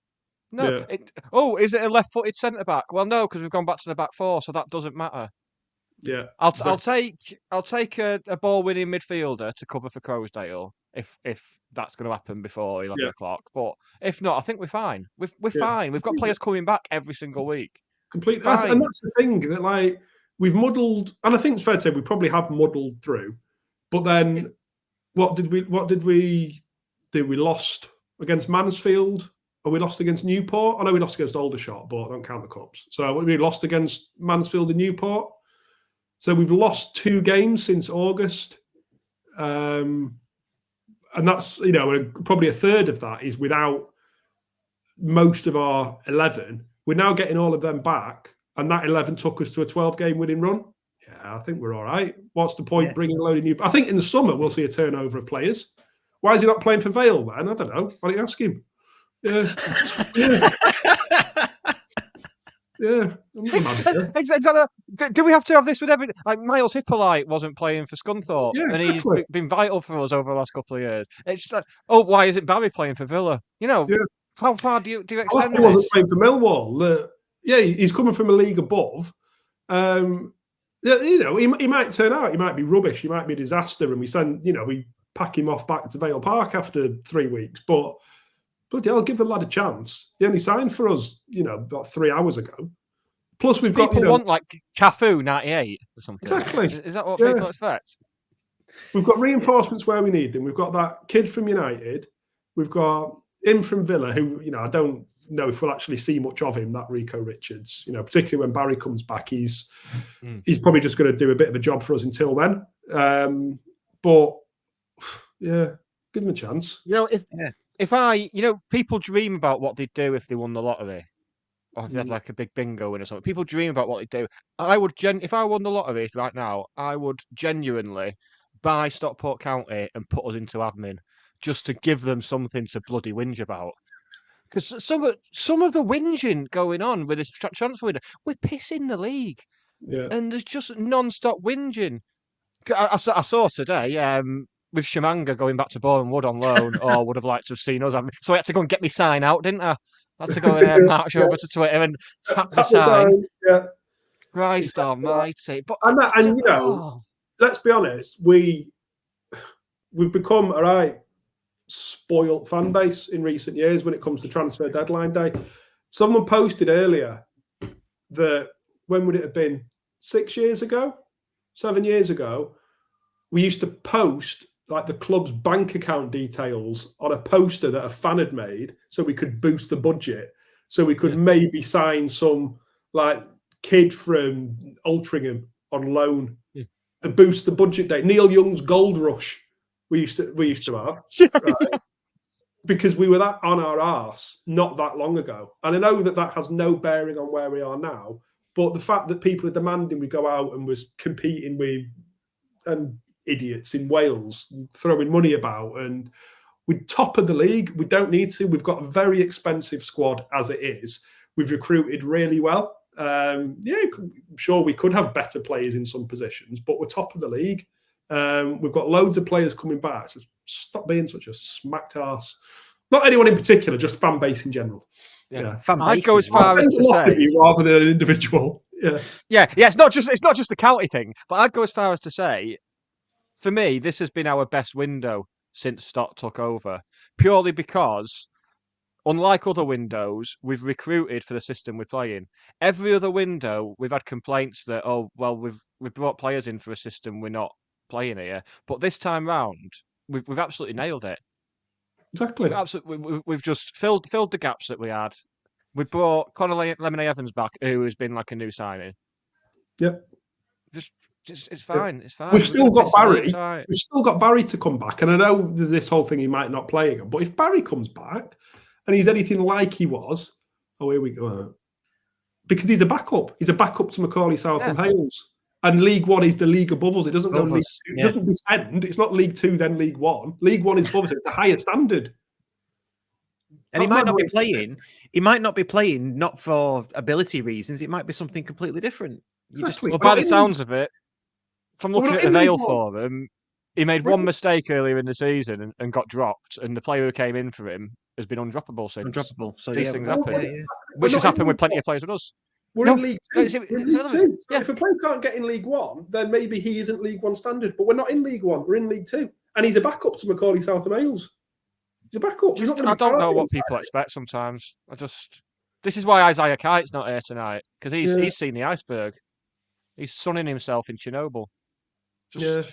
A: No.
B: Yeah.
A: Is it a left-footed centre-back? Well, no, because we've gone back to the back 4, so that doesn't matter.
B: Yeah.
A: I'll take a ball-winning midfielder to cover for Crowsdale if that's going to happen before 11 o'clock. But if not, I think we're fine. We're fine. We've got players coming back every single week.
B: Completely. And that's the thing that like we've muddled, and I think it's fair to say we probably have muddled through. But then, what did we do? We lost against Mansfield, or we lost against Newport. I know we lost against Aldershot, but I don't count the cups. So we lost against Mansfield and Newport. So we've lost 2 games since August, and that's probably a third of that is without most of our 11. We're now getting all of them back, and that 11 took us to a 12-game winning run. Yeah, I think we're all right. What's the point bringing a load of new? I think in the summer we'll see a turnover of players. Why is he not playing for Vale then? I don't know. Why don't you ask him? Yeah.
A: Exactly. Do we have to have this with everything? Like Miles Hippolyte wasn't playing for Scunthorpe, and he's been vital for us over the last couple of years. It's just like, why isn't Barry playing for Villa? How far do you extend this?
B: He wasn't playing for Millwall. He's coming from a league above. He might turn out. He might be rubbish. He might be a disaster, and we pack him off back to Vale Park after 3 weeks. But I'll give the lad a chance. He only signed for us, about 3 hours ago. Plus, we've got
A: people want like Cafu 98 or something.
B: Exactly.
A: Is that what people expect?
B: We've got reinforcements where we need them. We've got that kid from United. We've got him from Villa, who I don't know if we'll actually see much of him. That Rico Richards, particularly when Barry comes back, he's probably just going to do a bit of a job for us until then. But yeah, give him a chance.
A: If people dream about what they'd do if they won the lottery, or if they had like a big bingo win or something. People dream about what they'd do. I would, if I won the lottery right now, I would genuinely buy Stockport County and put us into admin just to give them something to bloody whinge about. Because some of the whinging going on with this transfer window, we're pissing the league.
B: Yeah.
A: And there's just non-stop whinging. I saw today, with Shamanga going back to Boreham Wood on loan, or would have liked to have seen us. So I had to go and get my sign out, didn't I? I had to go and march over to Twitter and tap the sign.
B: Yeah.
A: Christ almighty. But
B: let's be honest, we've become a right spoilt fan base in recent years when it comes to transfer deadline day. Someone posted earlier that, when would it have been? 6 years ago? 7 years ago? We used to post like the club's bank account details on a poster that a fan had made so we could boost the budget, so we could maybe sign some like kid from Altrincham on loan to boost the budget date. Neil Young's Gold Rush we used to have, right? Because we were that on our arse not that long ago. And I know that has no bearing on where we are now, but the fact that people are demanding we go out and was competing with idiots in Wales, throwing money about, and we're top of the league. We don't need to. We've got a very expensive squad as it is. We've recruited really well. I'm sure we could have better players in some positions, but we're top of the league. We've got loads of players coming back, so stop being such a smacked arse. Not anyone in particular, just fan base in general. Yeah.
A: I'd go as far as to say,
B: rather than an individual. Yeah.
A: It's not just a county thing, but I'd go as far as to say, for me, this has been our best window since Stock took over, purely because, unlike other windows, we've recruited for the system we're playing. Every other window, we've had complaints that, we've brought players in for a system we're not playing here. But this time round, we've absolutely nailed it.
B: Exactly.
A: We've just filled the gaps that we had. We brought Conor Lemonade Evans back, who has been like a new signing.
B: Yep.
A: Just it's fine.
B: Yep.
A: It's fine.
B: We've still got Barry.
A: Right.
B: We've still got Barry to come back, and I know there's this whole thing he might not play again. But if Barry comes back and he's anything like he was, here we go. Because he's a backup. He's a backup to Macaulay South and Hales. And League One is the league above us. It doesn't go League Two. It doesn't descend. It's not League Two, then League One. League One is above us. It's a higher standard.
D: And he might not be playing. He might not be playing not for ability reasons. It might be something completely different.
B: Exactly.
A: By the sounds of it, from looking at the Vale for him, he made one mistake earlier in the season and got dropped. And the player who came in for him has been undroppable since.
D: Undroppable. So
A: these things happen, which has happened with plenty of players with us.
B: We're in League Two. We're in League Two. So if a player can't get in League One, then maybe he isn't League One standard. But we're not in League One. We're in League Two, and he's a backup to Macaulay South and Hales. He's a backup.
A: I don't know what people expect sometimes. This is why Isaiah Kite's not here tonight, because he's seen the iceberg. He's sunning himself in Chernobyl.
B: Yeah,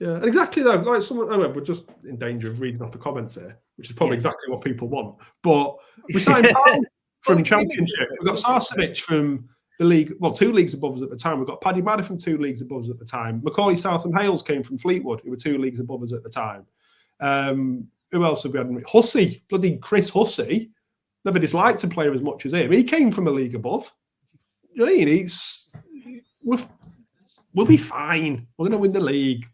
B: and exactly though. Like we're just in danger of reading off the comments here, which is probably exactly what people want. But we signed from Championship. We've got Sarcevic from the league, 2 leagues above us at the time. We've got Paddy Madder from 2 leagues above us at the time. Macaulay South and Hales came from Fleetwood, who were 2 leagues above us at the time. Who else have we had? Hussey, bloody Chris Hussey. Never disliked a player as much as him. He came from a league above. You know what I mean? We'll be fine. We're going to win the league.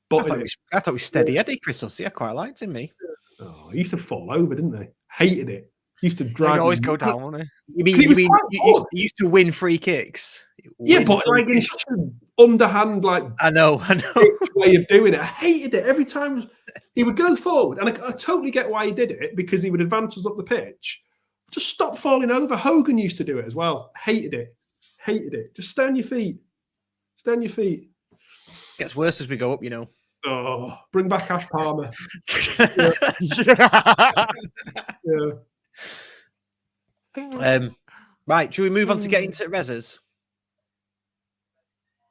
B: But
D: I thought he was steady Eddie, Chris Hussey. I quite liked him, me.
B: Oh, he used to fall over, didn't they? Hated it. He used to drag.
A: He'd always go down, wouldn't he?
D: You mean he used to win free kicks?
B: But like in such an underhand,
D: I know
B: way of doing it. I hated it every time he would go forward, and I totally get why he did it, because he would advance us up the pitch. Just stop falling over. Hogan used to do it as well. Hated it. Just stay on your feet.
D: Gets worse as we go up, you know.
B: Oh, bring back Ash Palmer.
D: Right, should we move on to get into reses?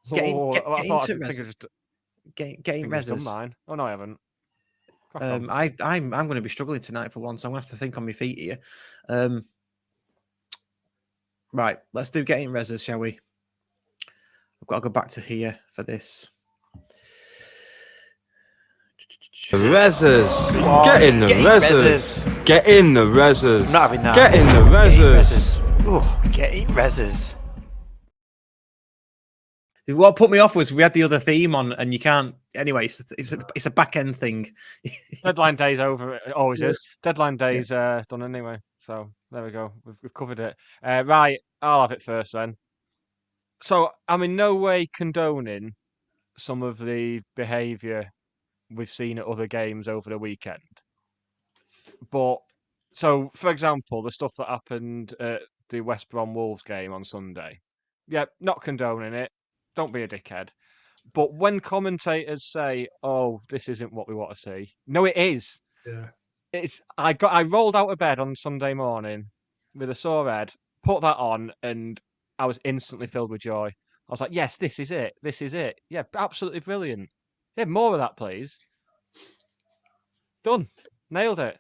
D: Getting reses.
A: Mine. Oh no, I haven't.
D: I'm going to be struggling tonight for once. I'm going to have to think on my feet here. Right, let's do getting reses, shall we? I've got to go back to here for this.
E: Reses. Get in the reses. Get in the reses.
F: I'm not having that.
E: Get in the reses.
F: Oh, getting reses.
D: What put me off was we had the other theme on, and you can't. Anyway, it's a back end thing.
A: Deadline day's over. It always is. Deadline day's done anyway. So there we go. We've covered it. Right, I'll have it first then. So I'm in no way condoning some of the behaviour we've seen at other games over the weekend. But so, for example, the stuff that happened at the West Brom Wolves game on Sunday. Yeah, not condoning it. Don't be a dickhead. But when commentators say, "Oh, this isn't what we want to see," no, it is.
B: Yeah.
A: I rolled out of bed on Sunday morning with a sore head, put that on, and I was instantly filled with joy. I was like, "Yes, this is it. This is it. Yeah, absolutely brilliant. Yeah, more of that, please." Done. Nailed it.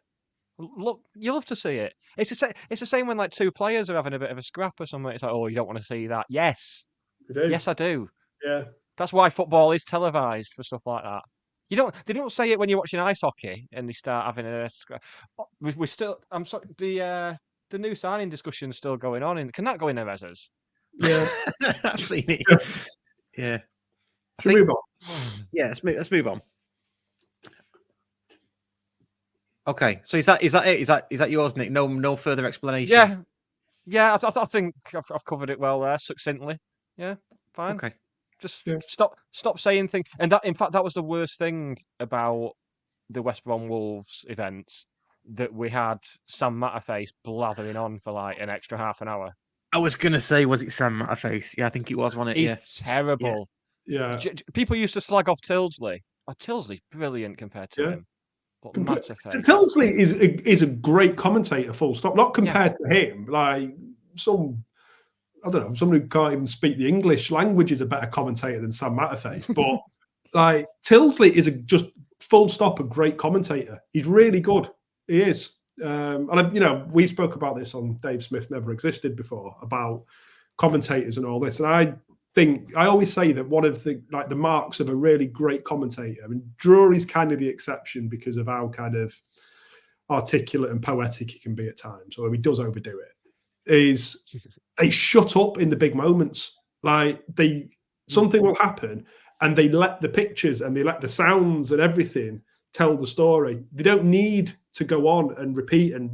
A: Look, you love to see it. It's the same when like 2 players are having a bit of a scrap or something. It's like, "Oh, you don't want to see that." Yes. Yes, I do.
B: Yeah.
A: That's why football is televised for stuff like that. They don't say it when you're watching ice hockey and they start having a. We're still. I'm sorry. The new signing discussion's still going on. Can that go in the reses?
B: Yeah,
D: I've seen it. Yeah.
B: Should we move on?
D: Yeah, let's move on. Okay, so is that it? Is that yours, Nick? No further explanation.
A: Yeah, I think I've covered it well there, succinctly. Yeah, fine.
D: Okay.
A: Just
B: Yeah.
A: stop saying things. And that, in fact, that was the worst thing about the West Brom Wolves events, that we had Sam Matterface blathering on for like an extra half an hour.
D: I was gonna say, was it Sam Matterface? Yeah, I think it was, wasn't it?
A: He's
D: Yeah.
A: terrible.
B: Yeah.
A: People used to slag off Tilsley. Oh, Tilsley's brilliant compared to
B: Yeah.
A: him. But
B: So
A: Matterface.
B: Tilsley is a great commentator, full stop. Not compared to him, like I don't know, someone who can't even speak the English language is a better commentator than Sam Matterface. But like Tilsley is just full stop a great commentator. He's really good. He is. And we spoke about this on Dave Smith Never Existed before about commentators and all this. And I always say that one of the marks of a really great commentator, I mean, Drury's kind of the exception because of how kind of articulate and poetic he can be at times, or he does overdo it, is they shut up in the big moments. Like something will happen and they let the pictures and they let the sounds and everything tell the story. They don't need to go on and repeat and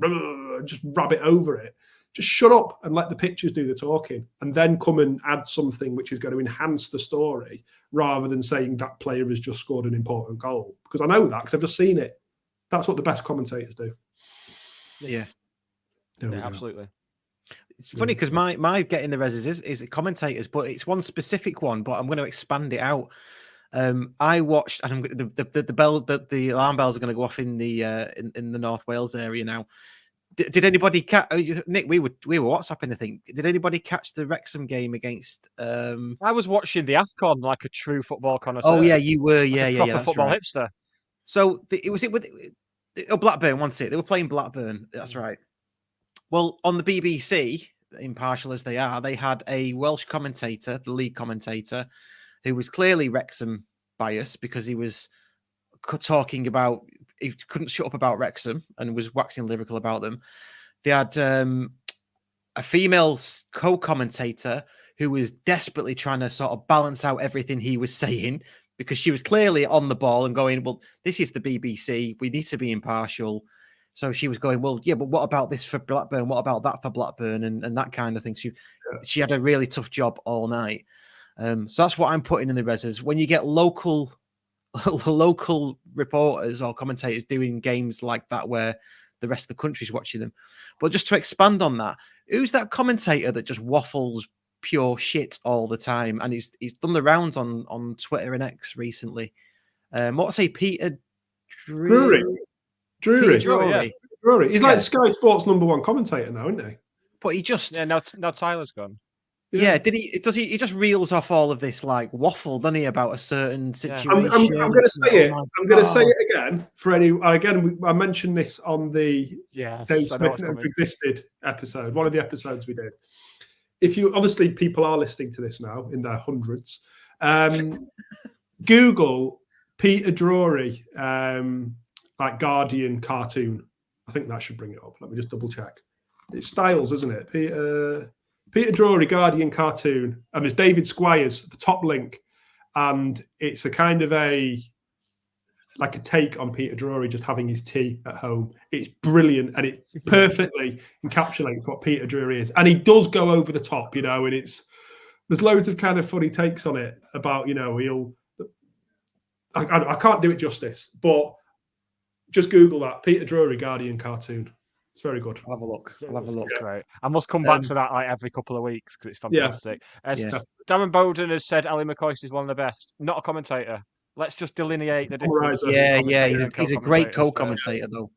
B: just rabbit over it. Just shut up and let the pictures do the talking, and then come and add something which is going to enhance the story, rather than saying that player has just scored an important goal. Because I know that, because I've just seen it. That's what the best commentators do.
D: Yeah.
A: Absolutely.
D: It's funny because my getting the reses is commentators, but it's one specific one. But I'm going to expand it out. I watched, and the alarm bells are going to go off in the North Wales area now. Did anybody catch? Nick, we were WhatsApping, I think. Did anybody catch the Wrexham game against?
A: I was watching the AFCON like a true football connoisseur.
D: Oh yeah, you were.
A: Like
D: Yeah,
A: proper
D: that's
A: football
D: right.
A: hipster.
D: So Blackburn, wasn't it? They were playing Blackburn. That's right. Well, on the BBC, impartial as they are, they had a Welsh commentator, the league commentator, who was clearly Wrexham biased because he was talking about, he couldn't shut up about Wrexham and was waxing lyrical about them. They had a female co-commentator who was desperately trying to sort of balance out everything he was saying, because she was clearly on the ball and going, well, this is the BBC. We need to be impartial. So she was going, well, yeah, but what about this for Blackburn? What about that for Blackburn? And that kind of thing. She had a really tough job all night. So that's what I'm putting in the reses. When you get local reporters or commentators doing games like that where the rest of the country's watching them. But just to expand on that, who's that commentator that just waffles pure shit all the time? And he's done the rounds on Twitter and X recently. What's he? Peter Drury.
B: Drury. He's like Sky Sports #1 commentator now, isn't he?
D: But he just
A: now Tyler's gone.
D: Yeah, he just reels off all of this like waffle, doesn't he, about a certain situation?
B: I'm going to say it. I'm going to say it again for any. Again, I mentioned this on the Dave Smith Never Existed episode, one of the episodes we did. If you obviously people are listening to this now in their hundreds, Google Peter Drury, like Guardian cartoon. I think that should bring it up. Let me just double check. It's Styles, isn't it? Peter Drury, Guardian cartoon, and there's David Squires, the top link, and it's a kind of a take on Peter Drury just having his tea at home. It's brilliant, and it perfectly encapsulates what Peter Drury is, and he does go over the top, and there's loads of kind of funny takes on it about I can't do it justice, but just Google that Peter Drury, Guardian cartoon. It's very good.
D: I'll have a look.
A: Great. I must come back to that like every couple of weeks because it's fantastic. Darren Bowden has said Ali McCoist is one of the best. Not a commentator. Let's just delineate the difference.
D: He's a great co-commentator though.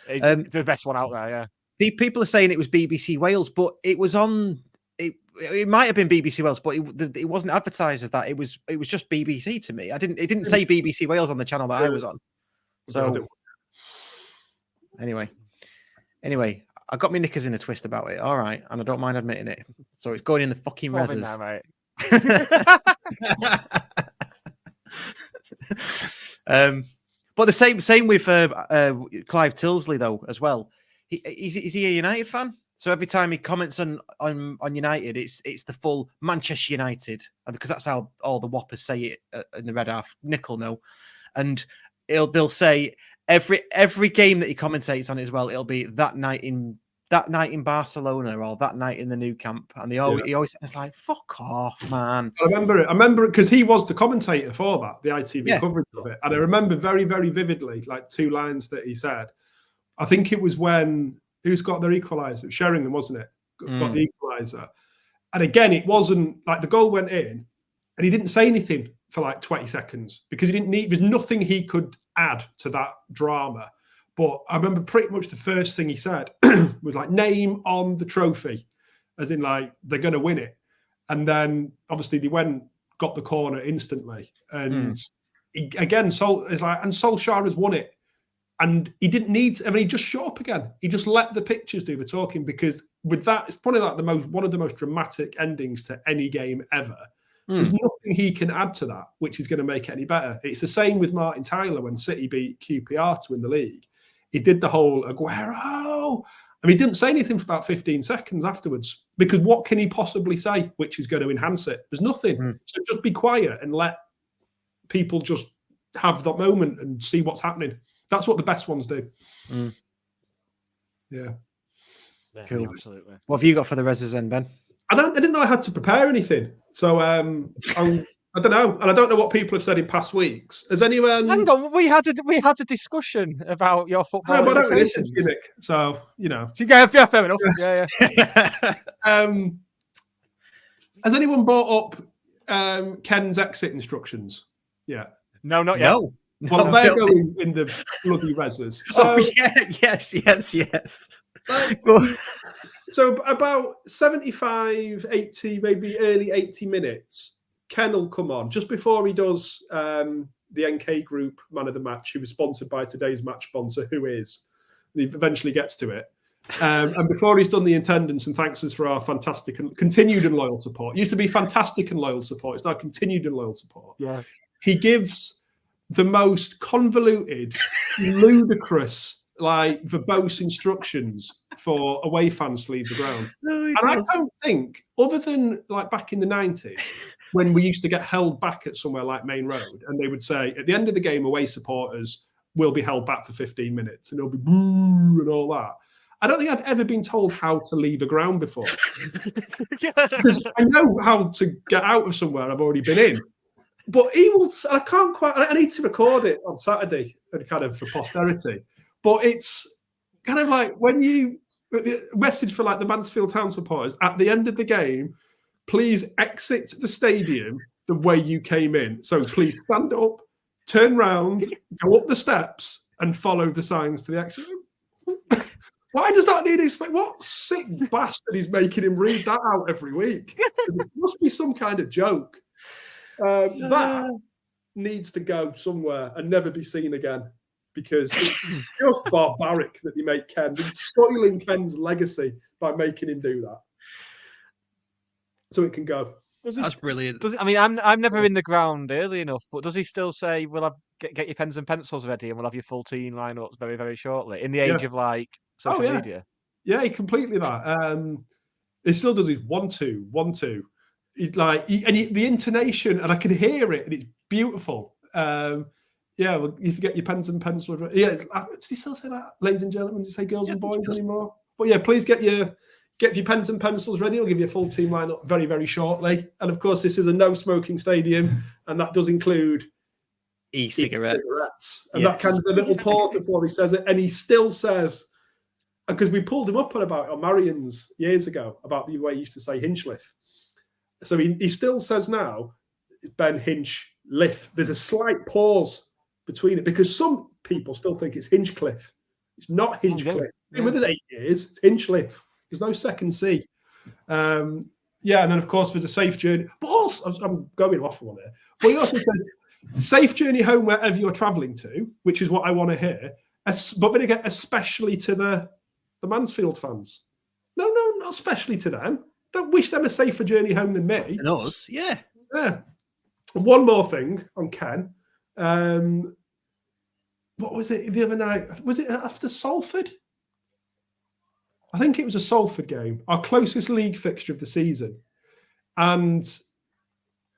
A: He's the best one out there. Yeah.
D: The people are saying it was BBC Wales, but it was on. It might have been BBC Wales, but it wasn't advertised as that. It was just BBC to me. It didn't say BBC Wales on the channel that I was on. So anyway, I got my knickers in a twist about it. All right, and I don't mind admitting it. So it's going in the fucking reses. But the same with Clive Tilsley though as well. Is he a United fan? So every time he comments on United, it's the full Manchester United, and because that's how all the whoppers say it in the Red Half. Nick will know, and they'll say every game that he commentates on as well. It'll be that night in that night in Barcelona or that night in the new camp, and he always it's like, fuck off, man.
B: I remember it because he was the commentator for that, the ITV
D: Yeah.
B: coverage of it, and I remember very, very vividly, like 2 lines that he said. I think it was when who's got their equaliser? Sheringham, wasn't it? Got the equaliser, and again, it wasn't like the goal went in, and he didn't say anything for like 20 seconds because he didn't need. There's nothing he could add to that drama. But I remember pretty much the first thing he said was like, name on the trophy, as in like, they're going to win it. And then obviously they got the corner instantly. And again, Solskjaer has won it. And he didn't need to, he just shut up again. He just let the pictures do the talking, because with that, it's probably like one of the most dramatic endings to any game ever. There's nothing he can add to that, which is going to make it any better. It's the same with Martin Tyler when City beat QPR to win the league. He did the whole Aguero. I mean, he didn't say anything for about 15 seconds afterwards, because what can he possibly say which is going to enhance it? There's nothing. So just be quiet and let people just have that moment and see what's happening. That's what the best ones do. Yeah.
D: Cool.
A: Absolutely.
D: What have you got for the reses then, Ben?
B: I didn't know I had to prepare anything. So I don't know. And I don't know what people have said in past weeks. Has anyone...
A: Hang on, we had a discussion about your football.
B: No, but I don't really listen
A: imitations.
B: to gimmick. So, you know.
A: Yeah, fair enough. Yeah.
B: Has anyone brought up Ken's exit instructions? Yeah.
A: No, not yet.
D: No.
B: Well, they're going in the bloody reses. So,
D: Yes.
B: So about 75, 80, maybe early 80 minutes, Ken will come on just before he does the NK Group Man of the Match, who was sponsored by today's match sponsor, who is. And he eventually gets to it. And before he's done the attendance and thanks us for our fantastic and continued and loyal support. It used to be fantastic and loyal support. It's now continued and loyal support.
A: Yeah.
B: He gives the most convoluted, ludicrous, like verbose instructions for away fans to leave the ground. And I don't think, other than like back in the 90s, when we used to get held back at somewhere like Main Road, and they would say, at the end of the game, away supporters will be held back for 15 minutes, and it'll be boo and all that. I don't think I've ever been told how to leave a ground before. Because I know how to get out of somewhere I've already been in. But he will, I can't quite, I need to record it on Saturday, kind of for posterity. But it's kind of like when you, the message for like the Mansfield Town supporters, at the end of the game, please exit the stadium the way you came in. So please stand up, turn round, go up the steps and follow the signs to the exit. Why does that need explain? What sick bastard is making him read that out every week? It must be some kind of joke. That needs to go somewhere and never be seen again, because it's just barbaric that they make Ken. They're soiling Ken's legacy by making him do that. So it can go.
D: That's brilliant.
A: I mean, I'm never in the ground early enough, but does he still say, "We'll have get your pens and pencils ready, and we'll have your full team lineups very, very shortly"? In the age of like social media.
B: Yeah, completely that. He still does his 1-2, 1-2. The intonation, and I can hear it, and it's beautiful. Well, you forget your pens and pencils. Yeah, does he still say that, ladies and gentlemen? Does he say girls and boys anymore? But yeah, please get your pens and pencils ready. We'll give you a full team lineup very, very shortly. And of course, this is a no-smoking stadium, and that does include
D: e-cigarettes.
B: And that kind of a little pause before he says it, and he still says, because we pulled him up on Marion's years ago about the way he used to say Hinchliffe. So he still says now, Ben Hinchliffe. There's a slight pause between it because some people still think it's Hinchcliffe. It's not Hinchcliffe. Been with it 8 years. It's Hinchliffe. There's no second C. And then of course there's a safe journey. But also, I'm going off on it. But he also says safe journey home wherever you're travelling to, which is what I want to hear. But then again, especially to the Mansfield fans. No, not especially to them. Don't wish them a safer journey home than me.
D: And us, yeah.
B: And one more thing on Ken. What was it the other night? Was it after Salford? I think it was a Salford game, our closest league fixture of the season. And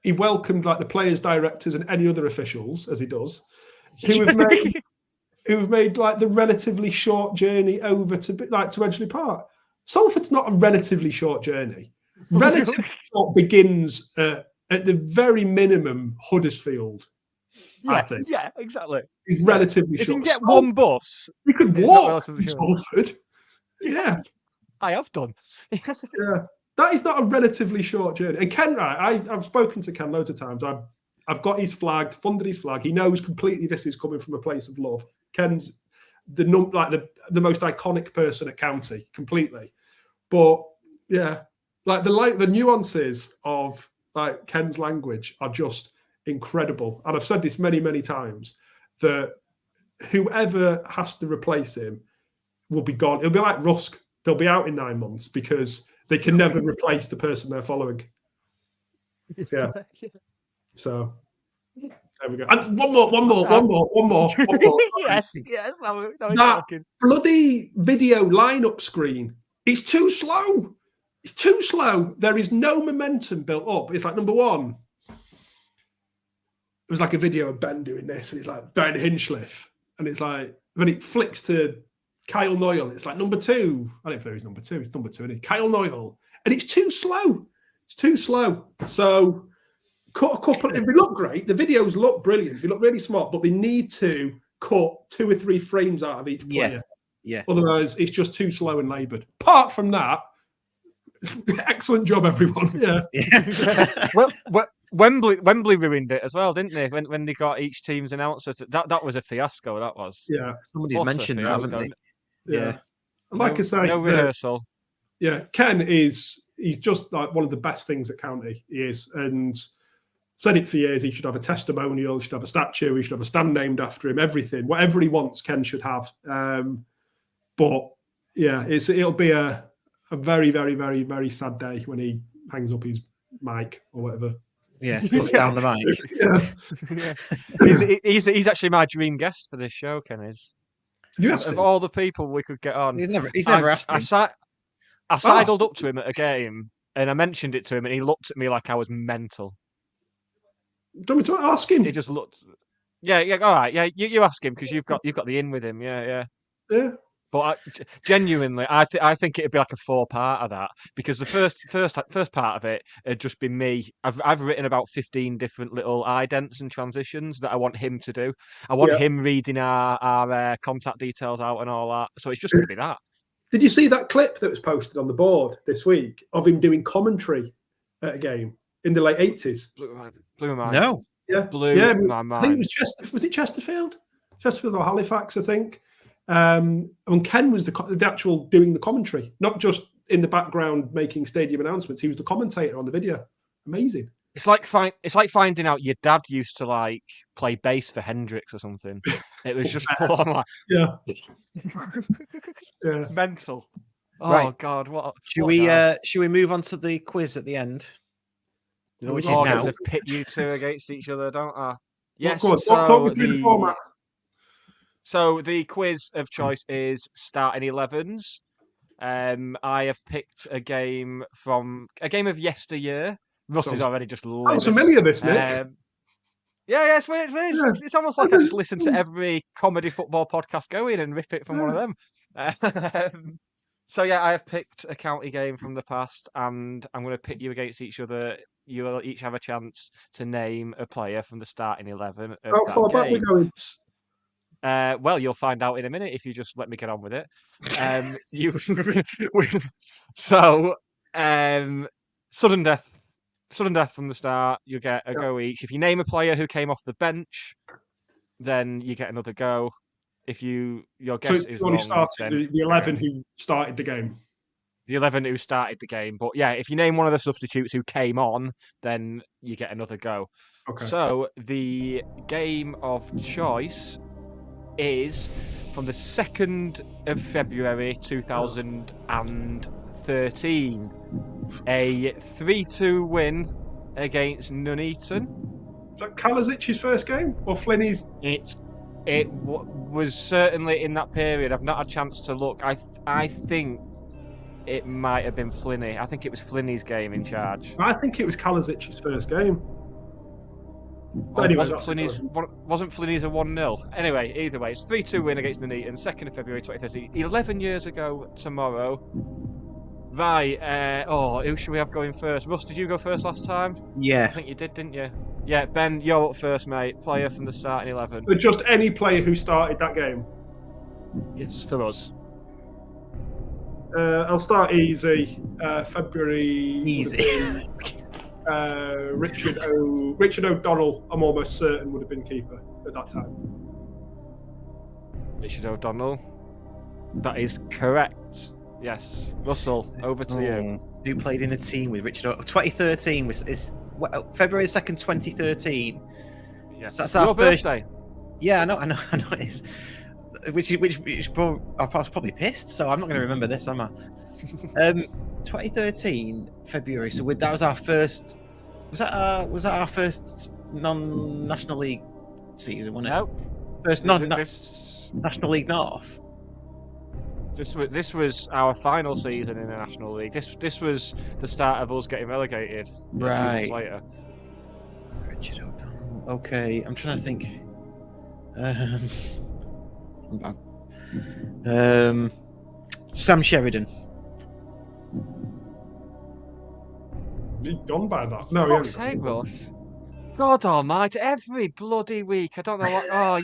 B: he welcomed like the players, directors, and any other officials, as he does, who have made like the relatively short journey over to Edgeley Park. Salford's not a relatively short journey. Relatively short begins at the very minimum Huddersfield. I think.
A: Yeah, exactly.
B: Is relatively
A: If
B: short.
A: you can get one bus,
B: you could
A: it's not
B: walk
A: relatively
B: to
A: short.
B: Salford. Yeah.
A: I have done.
B: Yeah. That is not a relatively short journey. And Ken, right, I've spoken to Ken loads of times. I've got his flag, funded his flag. He knows completely this is coming from a place of love. Ken's the most iconic person at County, completely. But yeah, like the nuances of like Ken's language are just incredible. And I've said this many, many times that whoever has to replace him will be gone. It'll be like Rusk. They'll be out in 9 months because they can never replace the person they're following. Yeah. So there we go. And one more.
A: Yes. Now we're
B: that
A: talking.
B: bloody video lineup screen. It's too slow. It's too slow. There is no momentum built up. It's like number one. It was like a video of Ben doing this, and it's like Ben Hinchliffe, and it's like when it flicks to Kyle Noyle, it's like number two. I don't know if he's number two. It's number two, isn't it? Kyle Noyle, and it's too slow. It's too slow. So cut a couple. If they look great, the videos look brilliant. They look really smart, but they need to cut 2 or 3 frames out of each player.
D: Yeah.
B: Otherwise, it's just too slow and laboured. Apart from that, excellent job, everyone. Yeah.
A: Well, Wembley ruined it as well, didn't they? When they got each team's announcer, that was a fiasco. That was.
B: Yeah.
D: Somebody's mentioned that, haven't they?
B: Yeah. Like I say,
A: no rehearsal.
B: Yeah, Ken he's just like one of the best things at County. He is, and said it for years. He should have a testimonial. He should have a statue. He should have a stand named after him. Everything, whatever he wants, Ken should have. But yeah, it'll be a very, very, very, very sad day when he hangs up his mic or whatever.
D: Yeah, puts down the
B: mic.
A: Yeah. He's actually my dream guest for this show, Ken is.
B: Have you asked him?
A: Of all the people we could get on,
D: He's never asked him.
A: I sidled up to him at a game and I mentioned it to him, and he looked at me like I was mental.
B: Do you want me to ask him?
A: He just looked. Yeah, all right. Yeah, you ask him because you've got the in with him. Yeah. But genuinely, I think it'd be like a 4-part of that, because the first part of it had just been me. I've written about 15 different little idents and transitions that I want him to do. I want him reading our contact details out and all that. So it's just going to be that.
B: Did you see that clip that was posted on the board this week of him doing commentary at a game in the late 80s?
A: Blew my mind.
D: No.
B: Yeah.
A: Blew my mind.
B: I think it was it Chesterfield? Chesterfield or Halifax, I think. And Ken was the actual doing the commentary, not just in the background making stadium announcements. He was the commentator on the video. Amazing.
A: It's like finding out your dad used to like play bass for Hendrix or something. It was just full on like mental. Oh
D: Right.
A: God, what?
D: Should we move on to the quiz at the end? Which is now.
A: To pit you two against each other, don't I? Yes.
B: Talk me through the format.
A: So the quiz of choice is starting 11s. I have picked a game of yesteryear. Russ is already just livid.
B: Sounds familiar, this, Nick.
A: Yeah, it's weird. It's almost like I just listen to every comedy football podcast going and rip it from one of them. So yeah, I have picked a county game from the past, and I'm going to pit you against each other. You will each have a chance to name a player from the starting 11.
B: How far back we going?
A: Well, you'll find out in a minute if you just let me get on with it. Sudden death from the start. You get a go each. If you name a player who came off the bench, then you get another go. If your guess is wrong,
B: the 11 who started the game.
A: The 11 who started the game. But yeah, if you name one of the substitutes who came on, then you get another go.
B: Okay. So
A: the game of choice is from the 2nd of February 2013. A 3-2 win against Nuneaton.
B: Is that Kalazic's first game or Flinney's?
A: It was certainly in that period. I've not had a chance to look. I think it might have been Flinney. I think it was Flinney's game in charge.
B: I think it was Kalazic's first game. Anyway,
A: wasn't Flinney's a 1-0? Anyway, either way, it's 3-2 win against Nuneaton, 2nd of February 2013. 11 years ago tomorrow, Right. Who should we have going first? Russ, did you go first last time? I
D: Yeah.
A: think you did, didn't you? Yeah, Ben, you're up first, mate. Player from the starting 11.
B: But just any player who started that game.
A: It's for us.
B: I'll start easy. February.
D: Easy.
B: Richard O'Donnell, I'm almost certain, would have been keeper at that time.
A: Richard O'Donnell. That is correct. Yes. Russell, over to you.
D: Who played in the team with Richard? 2013 is February 2nd, 2013.
A: Yes.
D: That's
A: Your
D: our first.
A: birthday.
D: Yeah, I know it is. Which probably, I was probably pissed, so I'm not going to remember this, am I? 2013 February. So that was our first. Was that our first non-National League season? Wasn't it?
A: No.
D: First National League North.
A: This was our final season in the National League. This was the start of us getting relegated.
D: Right.
A: A few months later.
D: Richard O'Donnell. Okay, I'm trying to think. Sam Sheridan.
B: He'd gone by that.
A: No,
B: No,
A: fuck's sake, Russ. God almighty, every bloody week. I don't know what.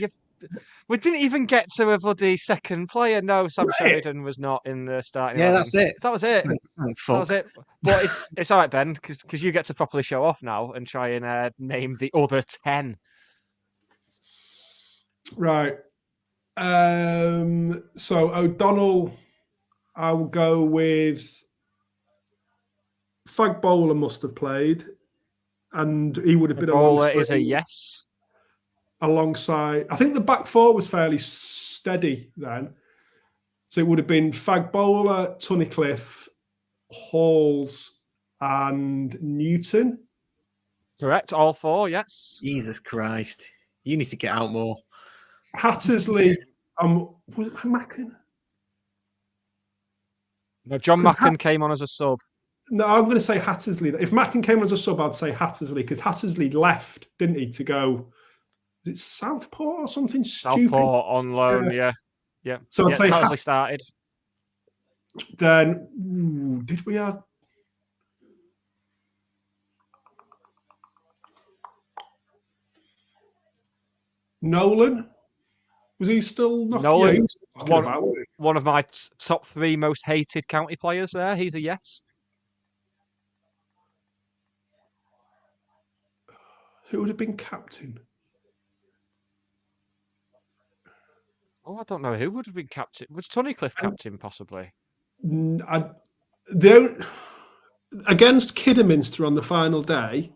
A: We didn't even get to a bloody second player. No, Sam Sheridan was not in the starting.
D: Yeah,
A: 11.
D: that's it.
A: That was it.
D: Thank
A: That was it. But it's all right, Ben, because you get to properly show off now and try and name the other 10.
B: Right. So O'Donnell, I'll go with Fag Bowler must have played, and he would have been
A: Bowler is a yes.
B: Alongside, I think the back four was fairly steady then. So it would have been Fag Bowler, Tunnicliffe, Halls, and Newton.
A: Correct, all four, yes.
D: Jesus Christ. You need to get out more.
B: Hattersley, was it Mackin?
A: No, John Macken came on as a sub.
B: No, I'm going to say Hattersley. If Mackin came as a sub, I'd say Hattersley, because Hattersley left, didn't he, to go, is it Southport or something stupid?
A: Southport on loan, yeah.
B: So I'd say
A: Hattersley started.
B: Then, did we have... Nolan? Was he still not?
A: Nolan,
B: Yeah, he was talking about it.
A: one of my top 3 most hated county players there. He's a yes.
B: Who would have been captain?
A: Oh, I don't know who would have been captain. Was Tunnicliffe captain, possibly?
B: Against Kidderminster on the final day,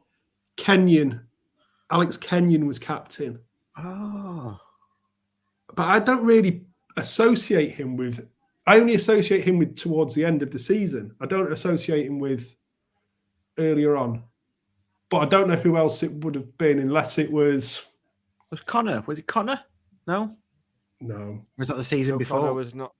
B: Alex Kenyon was captain.
D: Oh.
B: But I don't really associate him with... I only associate him with towards the end of the season. I don't associate him with earlier on. But I don't know who else it would have been unless it was...
D: Was it Connor? No?
B: No.
D: Or was that the season before?
A: Connor was not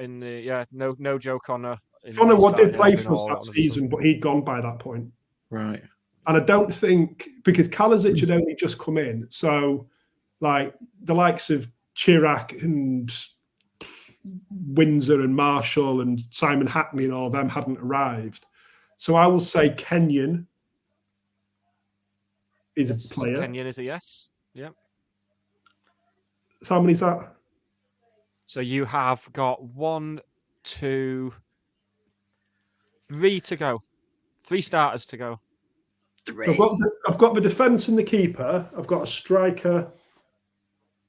A: in the... Yeah, no Joe Connor.
B: Connor did play for us that season, but he'd gone by that point.
D: Right.
B: And I don't think... Because Kalazic had only just come in, so like the likes of Chirac and Windsor and Marshall and Simon Hackney and all of them hadn't arrived. So I will say Kenyon is a player.
A: Kenyon is a yes. Yeah.
B: So how many is that?
A: So you have got 1, 2, 3 to go. 3 starters to go.
B: I've got the defence and the keeper. I've got a striker,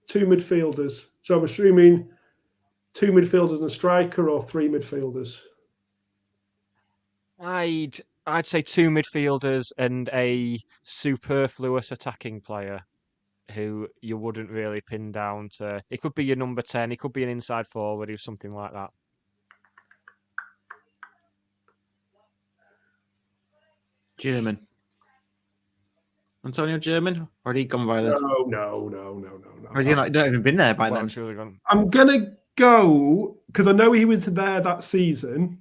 B: 2 midfielders. So I'm assuming 2 midfielders and a striker, or 3 midfielders.
A: I'd say 2 midfielders and a superfluous attacking player who you wouldn't really pin down to. It could be your number 10. It could be an inside forward or something like that.
D: German. Antonio German? Or had he gone by the...
B: No.
D: Or has he not even been there by then?
A: Surely gone.
B: I'm going to go, because I know he was there that season,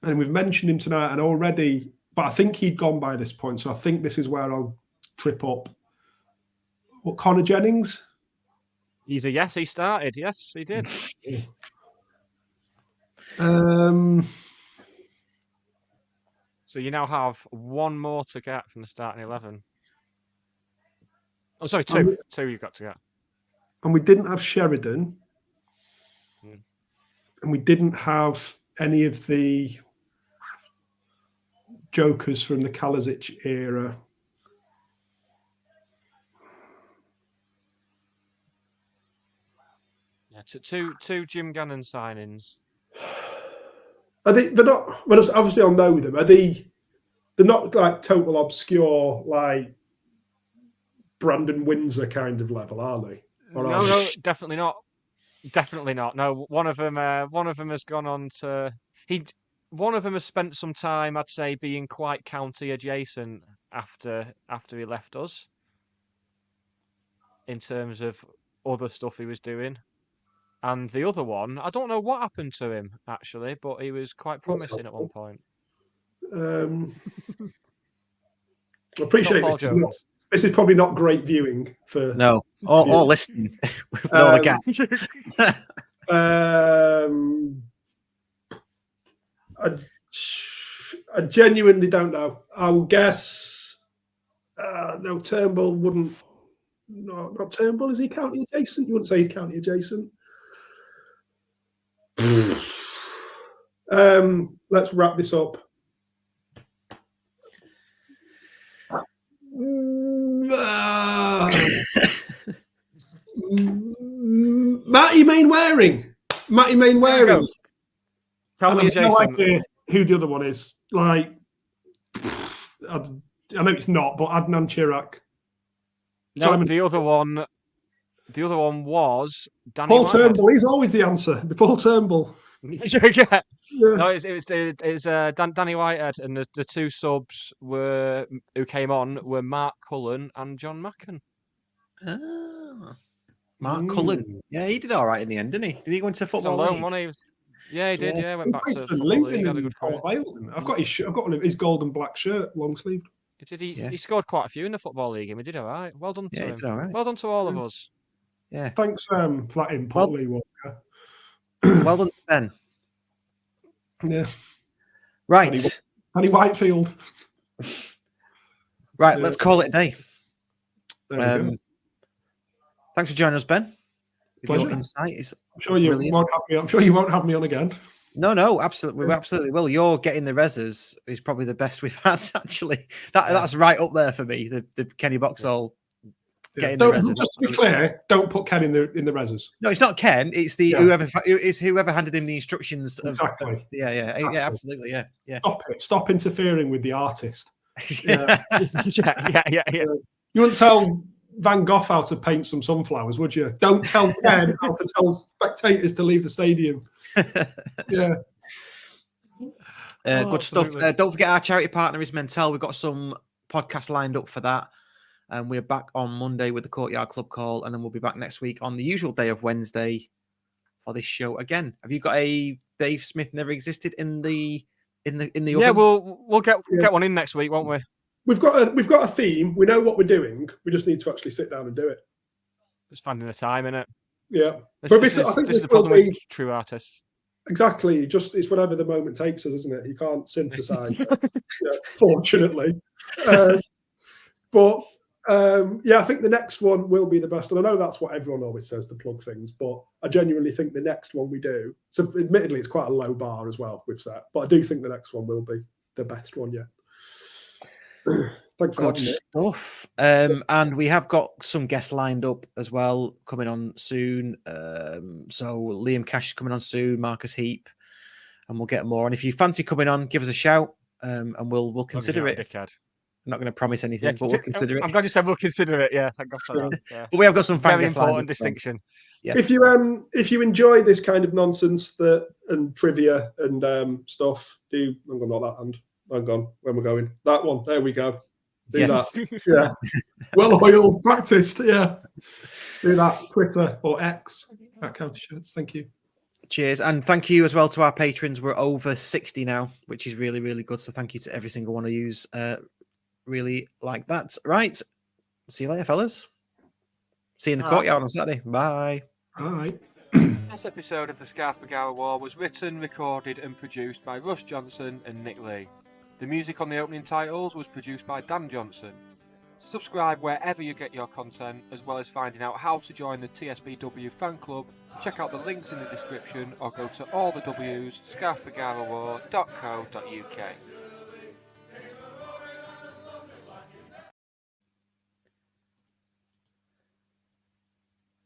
B: and we've mentioned him tonight, and already, but I think he'd gone by this point, so I think this is where I'll trip up. What, Connor Jennings?
A: He's a yes, he started. Yes, he did. So you now have one more to get from the starting 11. Oh, sorry, two. Two you've got to get.
B: And we didn't have Sheridan.
A: Hmm.
B: And we didn't have any of the jokers from the Kalasic era.
A: Yeah, two Jim Gannon signings.
B: Are they? They're not. Well, obviously, I'll know them. Are they? They're not like total obscure, like Brandon Windsor kind of level, are they? Or are
A: No,
B: they?
A: definitely not. Definitely not. No, one of them has gone on to one of them has spent some time, I'd say, being quite county adjacent after he left us. In terms of other stuff he was doing. And the other one, I don't know what happened to him actually, but he was quite promising at one point.
B: I appreciate
A: Not Paul Jones.
B: this is probably not great viewing for
D: or listening with all the gap.
B: I genuinely don't know. I will guess no, Turnbull wouldn't. No, not Turnbull. Is he county adjacent? You wouldn't say he's county adjacent. Let's wrap this up. Matty Mainwaring.
A: County adjacent.
B: No idea who the other one is. Like, I know it's not, but Adnan Chirac.
A: No,
B: Simon.
A: the other one was Danny
B: Paul
A: Whitehead.
B: Turnbull. He's always the answer. Paul Turnbull.
A: Yeah.
B: Yeah.
A: No, it's Danny Whitehead, and the two subs who came on were Mark Cullen and John Macken.
D: Mark Cullen. Yeah, he did all right in the end, didn't he? Did he go into football
A: Alone,
D: league?
A: one he was, yeah, he did. Yeah, went back
B: He
A: to
B: played for
A: football league.
B: Luton
A: Had a
B: and
A: good
B: Port
A: career.
B: Vale, I've got his golden black shirt, long sleeved.
A: He scored quite a few in the football league, and he did all right. Well done to
D: Yeah, he
A: him.
D: did all right.
A: Well done to all of us.
D: Yeah.
B: Thanks for that input, Lee Walker.
D: Well done, Ben.
B: Yeah.
D: Right.
B: Danny Whitefield.
D: Right,
B: Yeah.
D: let's call it a day.
B: There we go.
D: Thanks for joining us, Ben. With your
B: Pleasure.
D: insight is
B: I'm sure you won't have me. I'm sure you won't have me on again.
D: No, absolutely. We absolutely will. You're getting the reses is probably the best we've had, actually. That's right up there for me. The Kenny Boxall getting the reses.
B: Just to be clear, don't put Ken in the reses.
D: No, it's not Ken. It's the whoever handed him the instructions.
B: Exactly.
D: Yeah, absolutely. Yeah.
B: Stop interfering with the artist.
A: Yeah. Yeah.
B: You wouldn't tell Van Gogh how to paint some sunflowers, would you? Don't tell Ken how to tell spectators to leave the stadium. Yeah.
D: Good stuff. Don't forget our charity partner is Mentel. We've got some podcasts lined up for that. And we're back on Monday with the Courtyard Club Call, and then we'll be back next week on the usual day of Wednesday for this show again. Have you got a Dave Smith Never Existed in the
A: Yeah,
D: oven?
A: we'll get one in next week, won't we?
B: We've got a theme. We know what we're doing. We just need to actually sit down and do it.
A: Just finding the time, innit?
B: Yeah.
A: This is the problem with true artists.
B: Exactly. It's whatever the moment takes us, isn't it? You can't synthesize that, fortunately. I think the next one will be the best. And I know that's what everyone always says to plug things, but I genuinely think the next one we do, so admittedly it's quite a low bar as well we've set, but I do think the next one will be the best one yet. Thanks for
D: Good
B: having me.
D: stuff. And we have got some guests lined up as well coming on soon. So Liam Cash is coming on soon, Marcus Heap, and we'll get more. And if you fancy coming on, give us a shout, and we'll consider it.
A: Dickhead.
D: I'm not going to promise anything, but we'll consider it.
A: I'm glad you said we'll consider it. Yeah, thank God for that. Yeah.
D: But we have got some
A: Very
D: guests lined
A: important
D: up,
A: distinction.
D: Yes.
B: If you enjoy this kind of nonsense and trivia and stuff, hang on, not that hand. Hang on, where we're going. That one. There we go. Do that. Yeah. Well-oiled, practiced. Yeah. Do that. Twitter or X. At County Shirts. Thank you.
D: Cheers. And thank you as well to our patrons. We're over 60 now, which is really, really good. So thank you to every single one of you. Really like that. Right. See you later, fellas. See you in the courtyard on Saturday. Bye.
B: All right.
A: This episode of the Scarf Begower War was written, recorded, and produced by Russ Johnson and Nick Lee. The music on the opening titles was produced by Dan Johnson. Subscribe wherever you get your content, as well as finding out how to join the TSBW fan club. Check out the links in the description or go to allthews scarfbegarawar.co.uk.